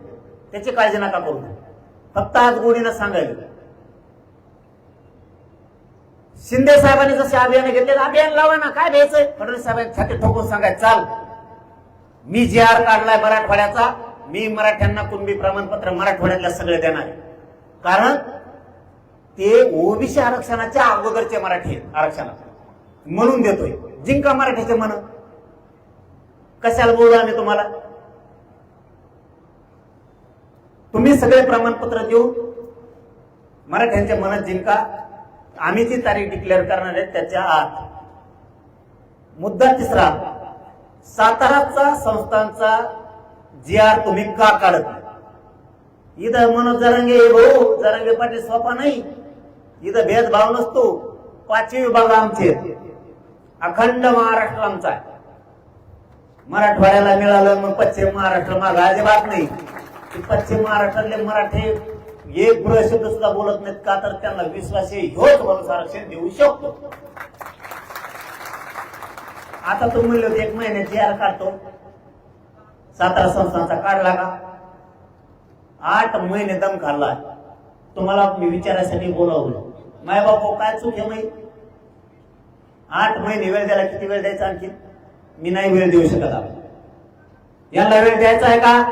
त्याची काळजी नका करू. फक्त आज गोडीनं सांगायला, शिंदे साहेबांनी जसे अभियान घेतले, अभियान लावा ना, काय घ्यायचंय. फडणवीस साहेबांनी छाती ठोकून सांगायचं, चाल मी JR काढलाय मराठवाड्याचा, मी मराठ्यांना कुणबी प्रमाणपत्र मराठवाड्यातल्या सगळे देणार, कारण ते ओबीसी आरक्षणाच्या अगोदरचे मराठी आरक्षणात म्हणून देतोय. जिंका मराठीचे म्हण. कशाला बोलू आम्ही तुम्हाला. तुम्ही सगळे प्रमाणपत्र देऊन मराठ्यांच्या मनात जिंका. आम्ही जी तारीख डिक्लेअर करणार आहे त्याच्या आत. मुद्दा तिसरा, साताराचा संस्थांचा JR तुम्ही का काढत नाही. इथं मनोज जरांगे भाऊ जरांगे पाटील सोपा नाही. इथं भेदभाव नसतो. 5 विभाग आमचे, अखंड महाराष्ट्र आमचा आहे. मराठवाड्याला मिळालं मग पश्चिम महाराष्ट्र माग अजिबात नाही. पश्चिम महाराष्ट्रातले मराठी एक गृह शब्द सुद्धा बोलत नाहीत, का तर त्यांना विश्वासी ह्योच माणूस आरक्षण देऊ शकतो. आता तुम्ही म्हणले होते 1 महिन्यात JR काढतो, सातारा संस्थांचा काढला का. 8 महिने दम खाल्ला. तुम्हाला मी विचारायसाठी बोलावलं, माय बापू काय चूक आहे माहिती. 8 महिने वेळ द्यायला किती वेळ द्यायचा आणखी. मी नाही वेळ देऊ शकत. याला वेळ द्यायचा आहे का.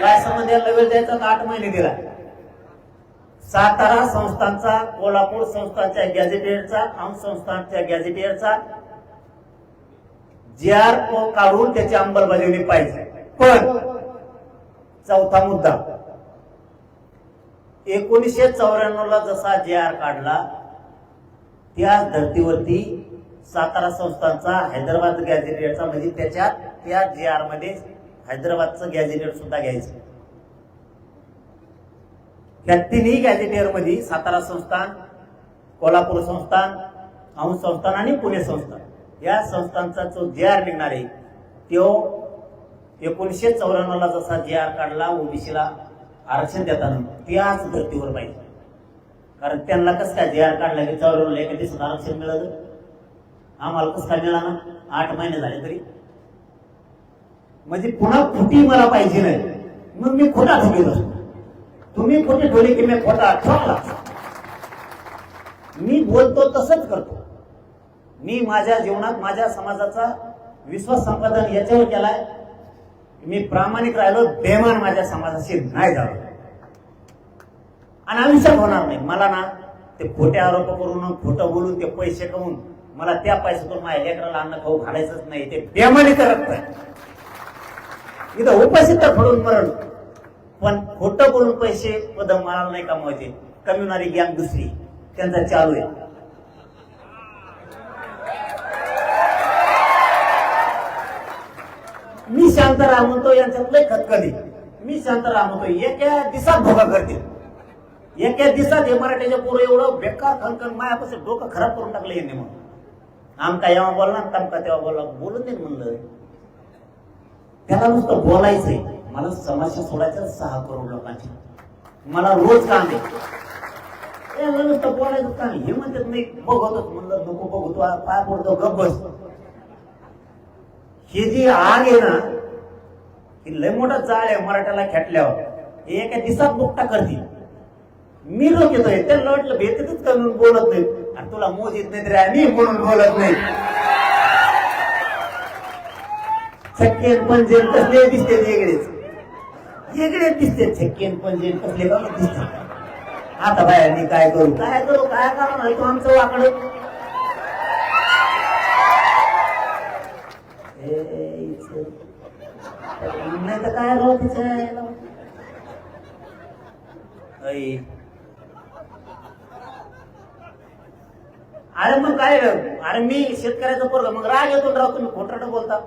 काय संबंध याला वेळ द्यायचा. 8 महिने दिला. सातारा संस्थांचा, कोल्हापूर संस्थांच्या गॅझेटियरचा, औंध संस्थांच्या गॅझेटियरचा JR काढून त्याची अंमलबजावणी पाहिजे. पण चौथा मुद्दा, 1994 ला जसा JR काढला त्याच धर्तीवरती सातारा संस्थांचा हैदराबाद गॅझेटियरचा, म्हणजे त्याच्यात त्या JR मध्ये हैदराबादचं गॅझेटियर सुद्धा घ्यायचं. या तिन्ही गॅझेटियर मध्ये सातारा संस्थान, कोल्हापूर संस्थान, औंध संस्थान आणि पुणे संस्थान या संस्थांचा जो JR निघणार आहे तो 1994 ला जसा JR काढला ओबीसीला आरक्षण देताना त्याच धर्तीवर पाहिजे. कारण त्यांना कसं काय JR काढला की 94 ला एका दिवसात आरक्षण मिळालं, आम्हाला कसं काय मिळालं. 8 महिने झाले तरी. म्हणजे पुन्हा खोटी मला पाहिजे नाही, मग मी खोटा ठोकीत असतो. तुम्ही खोटी ठेवली की मी खोटा ठोकला. मी बोलतो तसंच करतो. मी माझ्या जीवनात माझ्या समाजाचा विश्वास संपादन याच्यावर केलाय. मी प्रामाणिक राहिलो, बेमान माझ्या समाजाशी नाही झालो आणि आयुष्यात होणार नाही. मला ना ते खोटे आरोप करून, खोटं बोलून ते पैसे कमवून मला त्या पैशातून माझ्या लेकराला अन्न खाऊ घालायचंच नाही. ते बेमानी करत नाही. इथं उपाशी तर फडून मरण, पण खोटं बोलून पैसे पद मला नाही कमवायचे. कमविणारी गॅंग दुसरी त्यांचा चालू आहे. मी शांत राहा म्हणतो, यांच्यात लय खतखती. मी शांत राहा म्हणतो, एका दिवसात धोका करते. एका दिवसात हे मराठीच्या पोरं एवढं बेकार खनखन मायापासून डोकं खराब करून टाकलं यांनी. मग आमका जेव्हा बोलला तमका तेव्हा बोलला, बोलून दे म्हणलं. त्याला नुसतं बोलायचंय. मला समाज सोडायचं 6 करोड लोकांची. मला रोज काम आहे. नुसतं बोलायचं काम. हे म्हणतात मी बघतच म्हणलं नको बघू, तू पाय पडतो गप बस. ही जी आग आहे ना, ही लय मोठा जाळ आहे मराठ्याला खेटल्यावर. एका दिवसात मुक्ता करते. मी लोक येतोय त्यांना वाटलं भेटतच का म्हणून बोलत नाही, आणि तुला मोज येत नाही तरी मी म्हणून बोलत नाही. छक्केन पंजेन कसले दिसते वेगळेच दिसते, छक्केन पंजेन कसले का दिसते. आता बायांनी काय करू काय कारण तू आमचं वाकड नाही तर काय राहू तिचं. अरे मग काय, अरे मी शेतकऱ्याचं पोरग, मग राग येतो राव तुम्ही खोटं बोलता.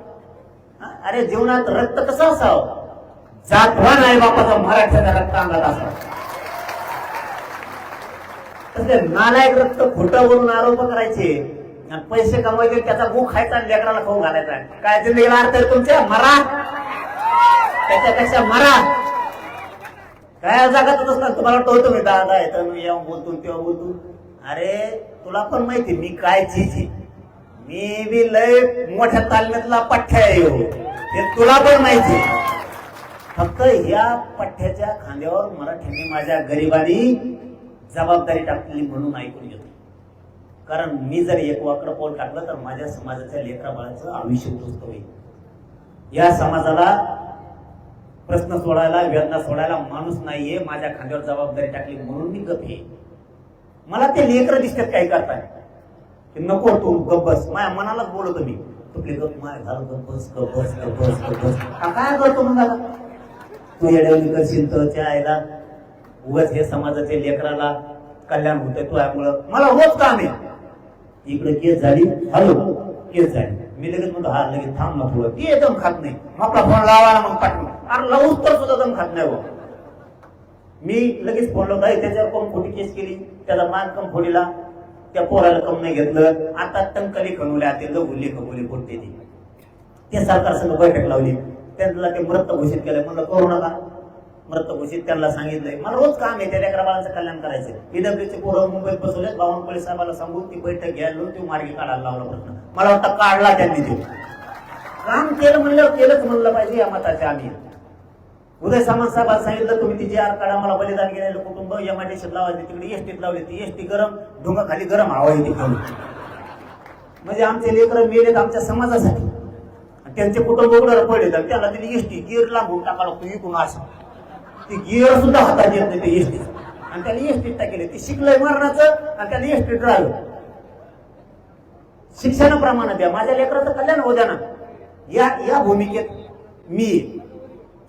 अरे जीवनात रक्त कसं असावं, जातवान आहे बापाचा मराठ्याचा रक्त अंगात असावा. तसे नालायक रक्त खोटं बोलून आरोप करायचे आणि पैसे कमवायचे, त्याचा गू खायचा आणि लेकराला खाऊ घालायचा. काय जिंदगीला अर्थ आहे तुमच्या, मरा त्याच्यापेक्षा मरा. काय जगातच असणार तुम्हाला वाटतं तुम्ही दादा येतं मी येऊन बोलतो तेव्हा बोलतो. अरे तुला पण माहिती मी काय चीज, मी बी लय मोठ्या तालमीतला पठ्ठ्या आहे हे तुला पण माहिती. फक्त या पठ्ठ्याच्या खांद्यावर मराठ्यांनी माझ्या गरिबांनी जबाबदारी टाकली म्हणून ऐकून घेतो. कारण मी जर एक वाकडं पाऊल टाकलं तर माझ्या समाजाच्या लेकरा बाळाचं आयुष्य उद्ध्वस्त होईल. या समाजाला प्रश्न सोडायला, वेदना सोडायला माणूस नाहीये. माझ्या खांद्यावर जबाबदारी टाकली म्हणून मी गप आहे. मला ते लेकरं दिसतात काही करताय, नको तू गप्पस, माझ्या मनालाच बोलतो मी, तुपली गप माय झालं गप्पस. काय करतो मग आता तू येड्यावली करशील तर त्या आईला उगाच हे समाजाच्या लेकराला कल्याण होतंय तुझ्यामुळं. मला रोज काम आहे. इकडे केस झाली, हॅलो केस झाली, मी लगेच म्हणतो हा लगेच थांब ना थोडं, ती एकदम खात नाही. आपला फोन लावा मग पाठवून, अरे लावूच तर सुद्धा दम खात नाही हो. मी लगेच फोन लावता त्याच्यावर कोण खोटी केस केली, त्याचा मान कम फोडीला, त्या पोराला कम नाही घेतलं. आता टंकली खणवल्या ते लघुले खगोले बोलते ते सरकार संघ बैठक लावली, त्यांना ते मृत घोषित केलं. म्हणलं करू नका मृत घोषित, त्यांना सांगितलंय मला रोज काम आहे त्या लेकरा बाळांचं कल्याण करायचं. ईडब्ल्यूचे पोरं मुंबईत बसवले, बावनकुळे साहेबाला सांगून ती बैठक घ्यायला तो मार्गी काढायला लावला प्रश्न. मला वाटतं काढला त्यांनी, ते काम केलं म्हणलं केलंच म्हणलं पाहिजे या मताचे आम्ही. उदय सामंत साहेबांना सांगितलं तुम्ही ती आर काढा, मला बलिदान गेलेलं कुटुंब एमआयडीसीत लावायचे, तिकडे एसटीत लावली, ती एसटी गरम ढोंगा खाली गरम हवा येते खाली. म्हणजे आमचे लेकरं मेलेत आमच्या समाजासाठी, त्यांचे कुटुंब उघडं पडले तर त्याला दिली एसटी, गिअर लागून टाका लागतो इकडून असं, ती गिअर सुद्धा हातात येत नाही ते एसटी, आणि त्याला एसटीत टाकेले. ती शिकलंय मरणाचं आणि त्याला एसटी ड्रायव्हर. शिक्षणाप्रमाणे द्या, माझ्या लेकराचं कल्याण होऊ द्या ना. या भूमिकेत मी,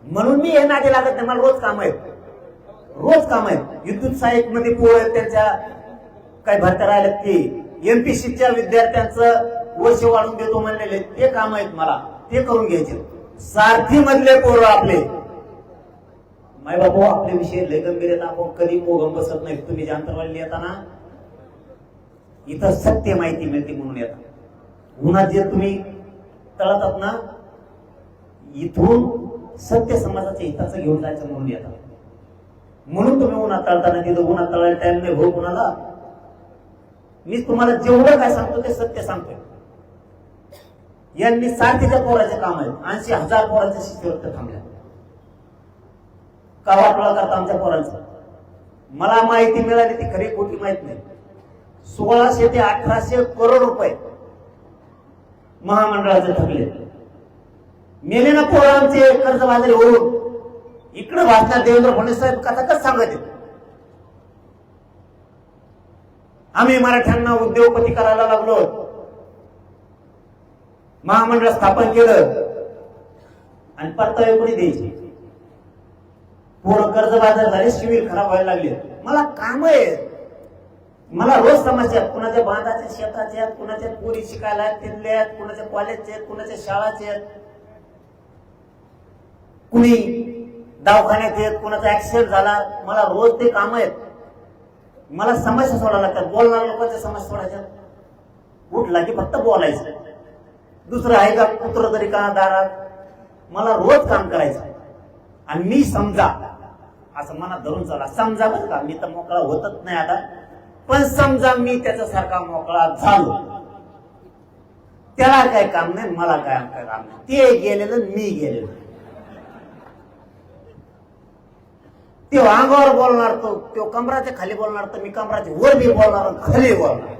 म्हणून मी हे नादी लागत नाही. मला रोज काम आहेत. विद्युत सहाय्यक मध्ये पोर आहेत, त्यांच्या काही भरत्या राहिल्यात ते एमपीसीच्या विद्यार्थ्यांचं वर्ष वाढून देतो म्हणलेले ते काम आहेत, मला ते करून घ्यायचे. सारथी मधले पोरं आपले माय बाबू आपले विषय लय गंभीर आहेत, आपण कधी मोगम बसत नाही. तुम्ही जे अंतरवाली येताना इथं सत्य माहिती मिळते म्हणून येतात. उन्हात जे तुम्ही तळतात ना, इथून सत्य समाजाच्या हिताचं घेऊन जायचं म्हणून येतात. म्हणून तुम्ही उन्हात तळताना, तिथं उन्हात तळायला टाइम नाही भाऊ कुणाला. मी तुम्हाला जेवढं काय सांगतो ते सत्य सांगतोय. यांनी सारथीच्या पोराचे काम आहेत, 80,000 पोरांच्या शिष्यवृत्त्या थांबल्या. का वाटोळा करता आमच्या पोरांचं. मला माहिती मिळाली ती खरी खोटी माहित नाही. 1600 ते 1800 करोड रुपये महामंडळाचे थकले. मेले ना पोरं आमचे कर्जबाजारी होऊन. इकडे भाषणात देवेंद्र फडणवीस साहेब कथाकच सांगत आम्ही मराठ्यांना उद्योगपती करायला लागलो, महामंडळ स्थापन केलं आणि परतावे कोणी द्यायचे. पोरं कर्जबाजार झाले, सिव्हिल खराब व्हायला लागले. मला काम आहे, मला रोज समस्या आहेत. कुणाच्या बांधाच्या शेताचे आहेत, कुणाच्या पोरी शिकायला आहेत तिथले आहेत, कुणाच्या कॉलेजचे आहेत, कुणाच्या शाळाचे आहेत, कुणी दवाखान्यात आहेत, कुणाचा ऍक्सिडेंट झाला. मला रोज ते काम आहेत. मला समस्या सोडायला लागतात. बोलणाऱ्या लोकांच्या समस्या सोडायच्या. उठला की फक्त बोलायचं, दुसरं आहे का कुत्र तरी का दारात. मला रोज काम करायचं. आणि मी समजा असं मनात धरून चाला, समजा बरं का, मी तर मोकळा होतच नाही आता, पण समजा मी त्याच्यासारखा मोकळा झालो, त्याला काय काम नाही, मला काय काम नाही. ते गेलेलं मी गेलेलं. ते अंगावर बोलणार तो कमराच्या खाली बोलणार तर मी कमराच्या वर बी बोलणार आणि खाली बोलणार.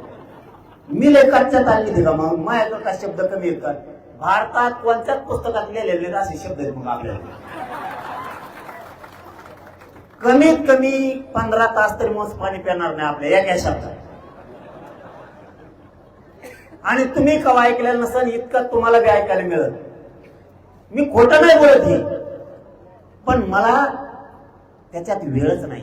मी लय कच्च्यात आली होती का मग माझ्याकडे का शब्द कमी आहेत का? भारतात कोणत्याच पुस्तकात लिहिलेले असे शब्द आहेत मग आपल्याला. कमीत कमी 15 तास तरी मस्त पाणी पिणार नाही आपल्या एका शब्दात. आणि तुम्ही कवा ऐकलेलं नसेल इतकं तुम्हाला बी ऐकायला मिळत. मी खोटं नाही बोलत ही, पण मला त्याच्यात वेळच नाही.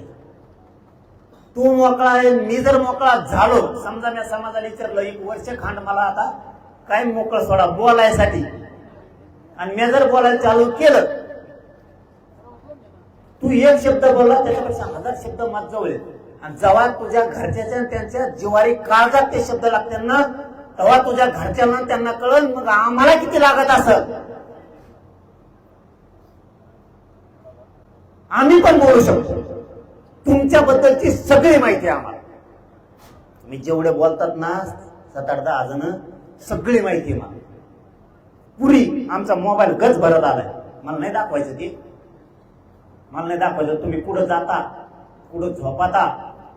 तू मोकळा आहे, मी जर मोकळा झालो, समजा मी समाजाला विचारलं 1 वर्ष खांड मला आता काय मोकळं सोडा बोलायसाठी, आणि मी जर बोलायला चालू केलं, तू 1 शब्द बोलला त्याच्यापेक्षा 1000 शब्द माझ जवळ आहेत. आणि जेव्हा तुझ्या घरच्याच्या त्यांच्या जिवारी काळजात ते शब्द लागतात ना, तेव्हा तुझ्या घरच्यांना त्यांना कळलं मग आम्हाला किती लागत असं. आम्ही पण बोलू शकतो. तुमच्याबद्दलची सगळी माहिती आम्हाला, तुम्ही जेवढे बोलतात ना 7-8-10 जण, सगळी माहिती मला पुरी. आमचा मोबाईल गच भरत आलाय. मला नाही दाखवायचं ते, मला नाही दाखवायचं. तुम्ही कुठं जाता, कुठं झोपाता,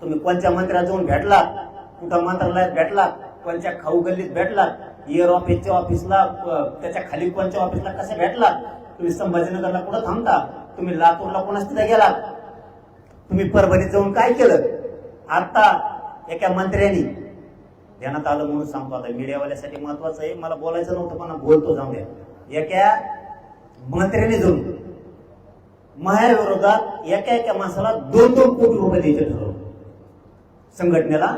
तुम्ही कोणत्या मंत्र्यात जाऊन भेटलात, कुठं मंत्रालयात भेटलात, कोणत्या खाऊ गल्लीत भेटलात, एअर ऑफिसच्या ऑफिसला, त्याच्या खाली कोणत्या ऑफिसला कसे भेटलात, तुम्ही संभाजीनगरला कुठं थांबता, तुम्ही लातूरला कोणाच तिथे गेलात, तुम्ही परभणीत जाऊन काय केलं. आता एका मंत्र्यांनी ध्यानात आलं म्हणून सांगतो. आता मीडियावाल्यासाठी महत्वाचं आहे, मला बोलायचं नव्हतं पण बोलतो, जाऊ द्या. एका मंत्र्यांनी जाऊन माझ्या विरोधात एका माणसाला 2-2 कोटी रुपये द्यायचे ठरवलं. संघटनेला,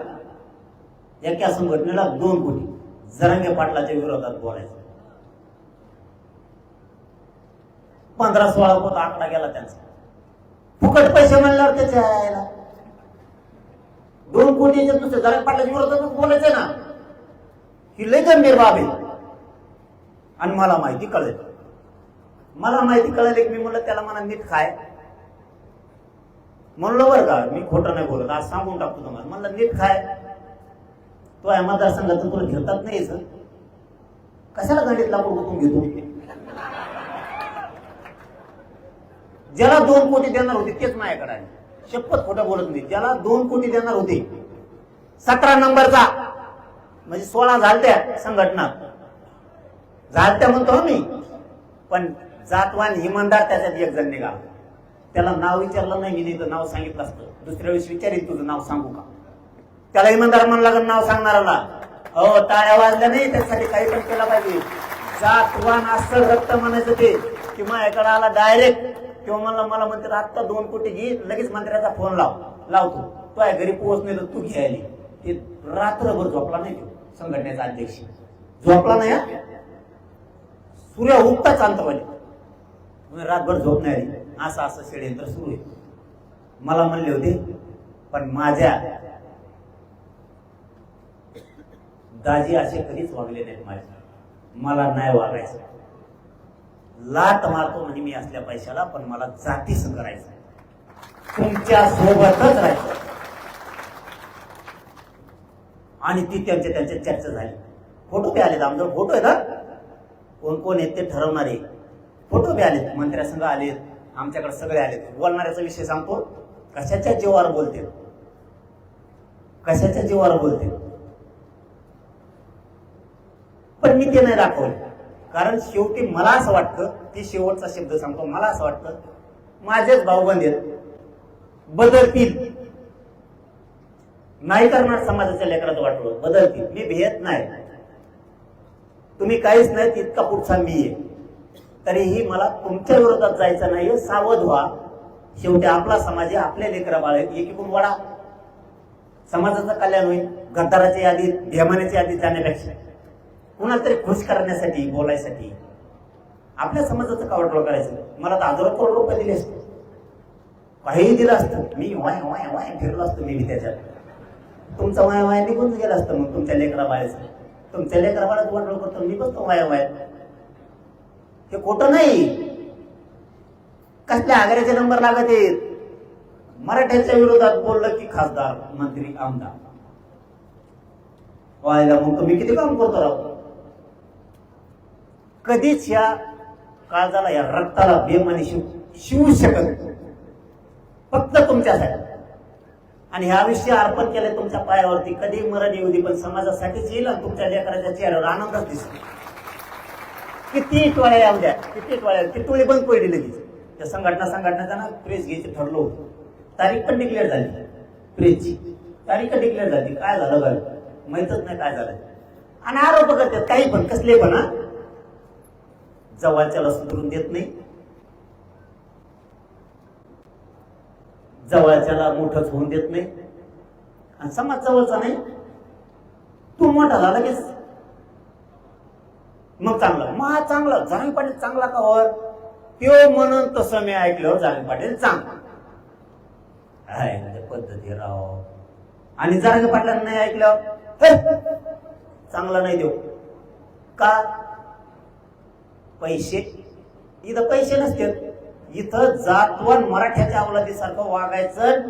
एका संघटनेला 2 कोटी. जरांगे पाटलाच्या विरोधात बोलायचं. 15-16 कोटी आकडा गेला त्यांचा. फुकट पैसे म्हणल्यावर त्याच्या यायला 2 कोटी नुसते जरांगे पाटलाच्या विरोधात बोलायचं ना, ही लय गंभीर बाब आहे. आणि मला माहिती कळेल, मला माहिती कळाली की मी म्हणलं त्याला मला नीट खाय म्हणलं बरं का, मी खोटं नाही बोलत, आज सांगून टाकतो तुम्हाला. म्हणलं नीट खाय, तो या मतदारसंघातून तुला घेतात नाही सर, कशाला गाडीत लाकूड गुंतून घेतो. ज्याला 2 कोटी देणार होते तेच माझ्याकडे आहे, शपथ खोटं बोलत नाही. ज्याला 2 कोटी देणार होते, 17 नंबरचा म्हणजे 16 झालत्या संघटना झालत्या म्हणतो मी, पण जातवान इमानदार त्याच्यात 1 जण निघाला. त्याला नाव विचारलं नाही मी, नाही तर नाव सांगितलं असतं. दुसऱ्या वेळेस विचारीत तुझं नाव सांगू का, त्याला इमानदार म्हणलं लागेल नाव सांगणाराला. हो, टाळ्या वाजल्या नाही, त्यासाठी काही पण केला पाहिजे. जातवान असं रक्त म्हणायचं ते की माझ्याकडे आला डायरेक्ट, किंवा मला म्हणतात आत्ता 2 कोटी घे, लगेच मंत्र्याचा फोन लावतो. तो आहे घरी पोहोचणे तर तू घ्यायली. ते रात्रभर झोपला नाही, तो संघटनेचा अध्यक्ष झोपला नाही. सूर्य उगता चालतं रातभर झोप नाही आली. असं षडयंत्र सुरू आहे. मला म्हणले होते, पण माझ्या दाजी असे कधीच वागले नाहीत माझ्या, मला नाही वागायचं. लाट मारतो म्हणजे मी असल्या पैशाला, पण मला जातीच करायचं, तुमच्या सोबतच राहायचं. आणि ती त्यांच्या चर्चा झाली. फोटो बी आलेत, आमच्याकडे फोटो आहेत. कोण कोण आहेत ते ठरवणारे फोटो बी आलेत, मंत्र्यासंघ आलेत, आमच्याकडे सगळे आलेत. बोलणाऱ्याचा विषय सांगतो, कशाच्या जीवावर बोलते, कशाच्या जीवावर बोलते. पण मी ते नाही दाखवले, कारण शेवटी मला असं वाटतं, ते शेवटचा शब्द सांगतो, मला असं वाटतं माझेच भाऊबंद आहेत, बदलतील. नाही करणार समाजाच्या लेकराचं वाटलं, बदलतील. मी भेट नाही, तुम्ही काहीच नाही, इतका पुढचा मी आहे. तरीही मला तुमच्या विरोधात जायचं नाहीये, सावध व्हा. शेवटी आपला समाज आहे, आपले लेकरा बाळ आहेत. एकीकडून वाढा, समाजाचं कल्याण होईल. गद्दाराच्या यादीत, भेमाण्याच्या यादीत जाण्यापेक्षा कुणाला तरी खुश करण्यासाठी, बोलायसाठी आपल्या समाजाचं कावटोळ करायचं. मला तर 1000 करोड रुपये दिले असते, काहीही दिलं असतं, मी वाय वाय वाय फिरलो असतो मी त्याच्यात. तुमचं वाय वाय निघून गेलं असतं. मग तुमच्या लेकरा बाळाचं, तुमच्या लेकरा बाळाचं वाटोळ करतो मी, बसतो वाय वाय. हे खोटं नाही. कसल्या आग्र्याचे नंबर लागत आहेत. मराठ्यांच्या विरोधात बोललं की खासदार, मंत्री, आमदार व्हायला, मग तुम्ही किती काम करतो राहतो. कधीच या काळजाला, या रक्ताला बेमानी शिवू शकत. फक्त तुमच्यासाठी. आणि ह्या आयुष्य अर्पण केलं तुमच्या पायावरती. कधी मरण येऊ दे पण समाजासाठीच येईल आणि तुमच्या लेकराच्या चेहऱ्यावर आनंदच दिसेल. किती टोळ्या येऊ द्या, किती टोळ्या, ती टोळी बंद पडली लगेच. त्या संघटनाचा ना प्रेस घ्यायची ठरलं होतं. तारीख पण डिक्लेअर झाली, प्रेसची तारीख डिक्लेअर झाली. काय झालं काय माहितच नाही काय झालं. आणि आरोप करतात काही पण, कसले पण. जवळच्याला सुधरून देत नाही, जवळच्याला मोठंच होऊन देत नाही. आणि समाज जवळचा नाही, तू मोठा झाला की मग चांगला, मग चांगला. जाणवी पाटील चांगला का वर त्यो म्हणून तसं मी ऐकल्यावर जाणवी पाटील चांगला आहे पद्धती राव. आणि जाणवी पाटलांना नाही ऐकल्यावर चांगला नाही देऊ का? पैसे इथं पैसे नसते. इथं जातवन मराठ्याच्या अवलादीसारखं वागायचं,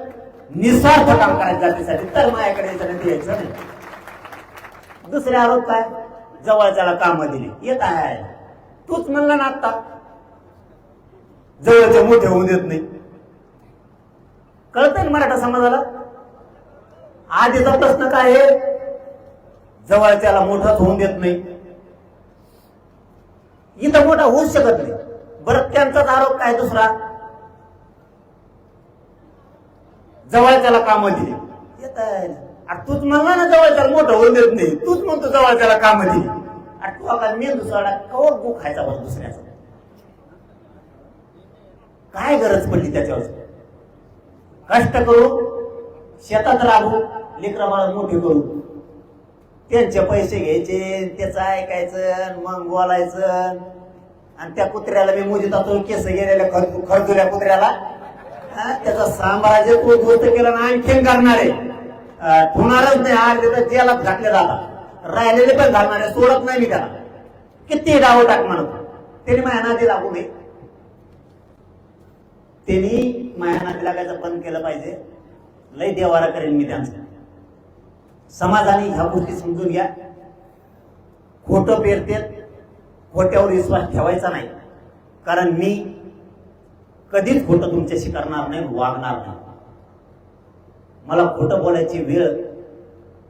निस्वार्थ काम करायचं जातीसाठी. तर माझ्याकडे यायचं नाही. दुसरे आरोप काय? जवळच्याला कामं दिली. येत आहे तूच म्हणला ना आता जवळचे मोठे होऊन देत नाही. कळतंय ना मराठा समाजाला? आधीचा प्रश्न काय आहे? जवळच्याला मोठंच होऊन देत नाही. इथं मोठा होऊच शकत नाही. बरं त्यांचाच आरोप काय दुसरा? जवळच्याला कामं दिली. येत आहे तूच म्हणला ना जवळच्याला मोठं होऊन देत नाही. तूच म्हणतो जवळच्याला कामं दिली. तू आता मेंदू सोडा कवर गो खायचा बरं दुसऱ्याचा. काय गरज पडली त्याच्यावर? कष्ट करू, शेतात राहू, लेकरं बाळा मोठे करू, त्यांचे पैसे घ्यायचे, त्याचं ऐकायचं, मग बोलायचं. आणि त्या कुत्र्याला मी मोजित होतो केस गेलेल्या खरजुल्या कुत्र्याला त्याचा सांभाळायचे तो गोष्ट केला ना आणखीन करणारे ठेवणारच नाही. आज जेलात घातले जातात, राहिलेले पण घालणारे सोडत नाही मी त्याला. किती डाव टाक म्हणत त्यांनी माझ्या नादी लागू नये. त्यांनी माझ्या नादी लागायचं बंद केलं पाहिजे. लय देवारा करेन मी त्यांचं. समाजाने ह्या गोष्टी समजून घ्या. खोटं पेरते, खोट्यावर विश्वास ठेवायचा नाही. कारण मी कधीच खोटं तुमच्याशी करणार नाही, वागणार नाही. मला खोटं बोलायची वेळ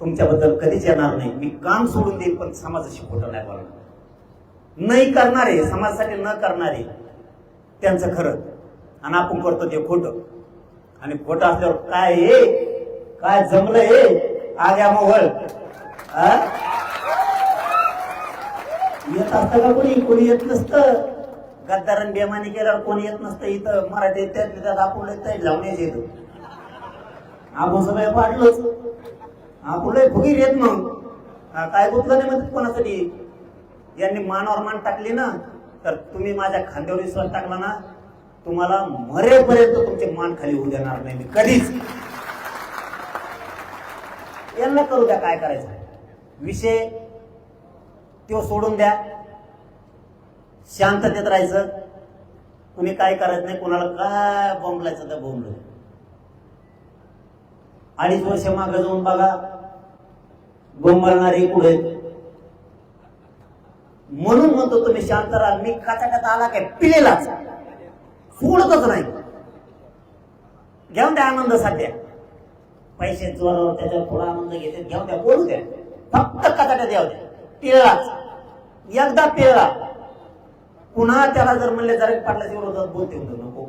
तुमच्याबद्दल कधीच येणार नाही. मी काम सोडून देईन पण समाजाशी खोटं नाही बोलणार. नाही करणारे, समाजासाठी न करणारे त्यांचं खरं आणि आपण करतो ते खोटं. आणि खोटं असल्यावर काय हे काय जमलं हे आग्या मोहळ येत असतं का? कोणी येत नसतं. गद्दारण बेमानी केल्यावर कोणी येत नसतं. इथं मराठी त्यात आपण जाऊन येत आपण सगळं पाडलंच. आपण फुगीर येत मग काय गुतलं नाही म्हणत कोणासाठी. यांनी मानावर मान टाकली ना तर तुम्ही माझ्या खांद्यावर विश्वास टाकला ना, तुम्हाला मरेपर्यंत तुमचे मान खाली होऊ देणार नाही मी कधीच. यांना करू द्या काय करायचं. विषय तो सोडून द्या, शांततेत राहायचं. कुणी काय करायचं नाही, कोणाला काय बोंबलायचं तर बोंबलं. 2.5 वर्ष मागे जाऊन बघा, बोंबलणारे पुढे. म्हणून म्हणतो तुम्ही शांत राहा. मी काचाट्यात आला काय पिलेलाच सोडतच नाही. घेऊन द्या आनंद साध्या. पैसे जोरावर त्याच्यावर थोडा आनंद घेते, घेऊन द्या, बोलू द्या. फक्त काचाट्यात येऊ द्या. पिळलाच एकदा पिळला, पुन्हा त्याला जर म्हणले जरा पाटलाच्या विरोधात बोलते होतं नको,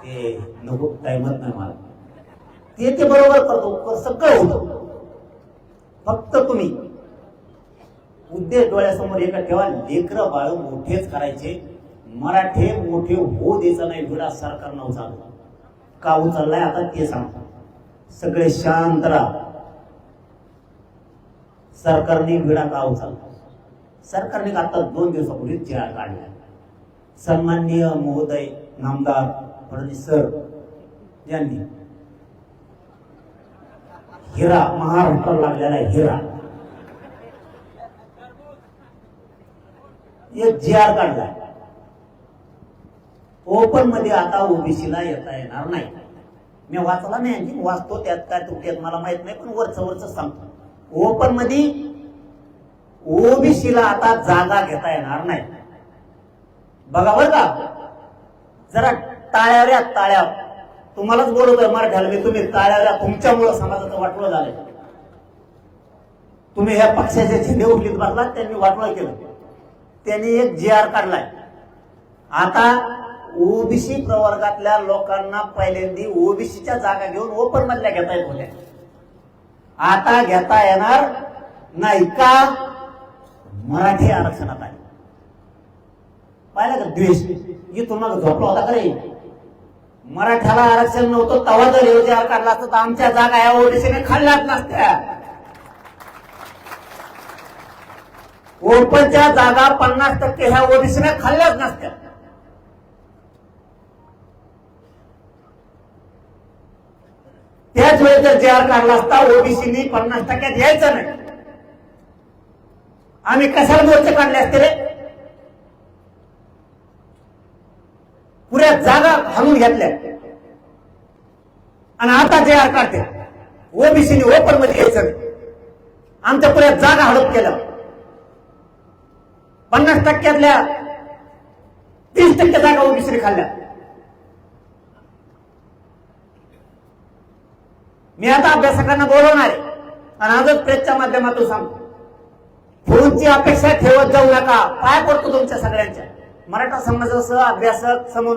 ते नको काही म्हणत नाही मला. ते बरोबर करतो, सगळं होतं. फक्त तुम्ही उद्देश डोळ्यासमोर एका ठेवा. लेकरं बाळ मोठेच करायचे. मराठे मोठे होऊ द्यायचा नाही. विडा सरकारनं उचलला का उचललाय आता ते सांगतो. सगळे शांत राहा. सरकारने विडा का उचलला? सरकारने आता 2 दिवसापूर्वी जिरा काढला. सन्माननीय महोदय नामदार फडणवीस सर यांनी हिरा, महाराष्ट्राला लागलेला हिरा, एक जीआर काढला. ओपन मध्ये आता ओबीसीला येता येणार नाही. मी वाचला नाही, आणखी वाचतो, त्यात काय तुमच्यात मला माहित नाही, पण वरच सांगतो. ओपन मध्ये ओबीसीला आता जागा घेता येणार नाही. बघा बरं का, जरा टाळ्या रे टाळ्या. तुम्हालाच बोलवतोय मराठ्याला मी, तुम्ही टाळ्याला तुमच्यामुळं समाजाचं वाटवं झालंय. तुम्ही ह्या पक्षाचे झेंडे उठलीत बसलात, त्यांनी वाटवं केलं. त्यांनी एक GR काढलाय. आता ओबीसी प्रवर्गातल्या लोकांना पहिल्यांदा ओबीसीच्या जागा घेऊन ओपन मधल्या घेता येत होत्या, आता घेता येणार नाही का? मराठी आरक्षणात आहे. पाहिलं का द्वेष? इथून मग झोपला होता का रे? मराठ्याला आरक्षण नव्हतं तेव्हा जर योजना काढला असतं तर आमच्या जागा या ओबीसीने खाल्ल्याच नसत्या. ओपनच्या जागा 50% ह्या ओबीसीने खाल्ल्याच नसत्या. त्याच वेळेस जर GR काढला असता ओबीसीनी 50% यायचं नाही. आम्ही कशाला मोर्चे काढले असते रे? पुऱ्या जागा हलवून घेतल्या आणि आता GR काढते ओबीसीनी ओपन मध्ये यायचं नाही. आमच्या पुऱ्या जागा हडप केल्या. 50%तल्या 30% जागा ओबीसीने खाल्ल्या. मी आता अभ्यासकांना बोलवणार आहे आणि आजच प्रेसच्या माध्यमातून सांगतो, फोनची अपेक्षा ठेवत जाऊ नका. पाय पडतो तुमच्या सगळ्यांच्या. मराठा समाजासह अभ्यासक समोर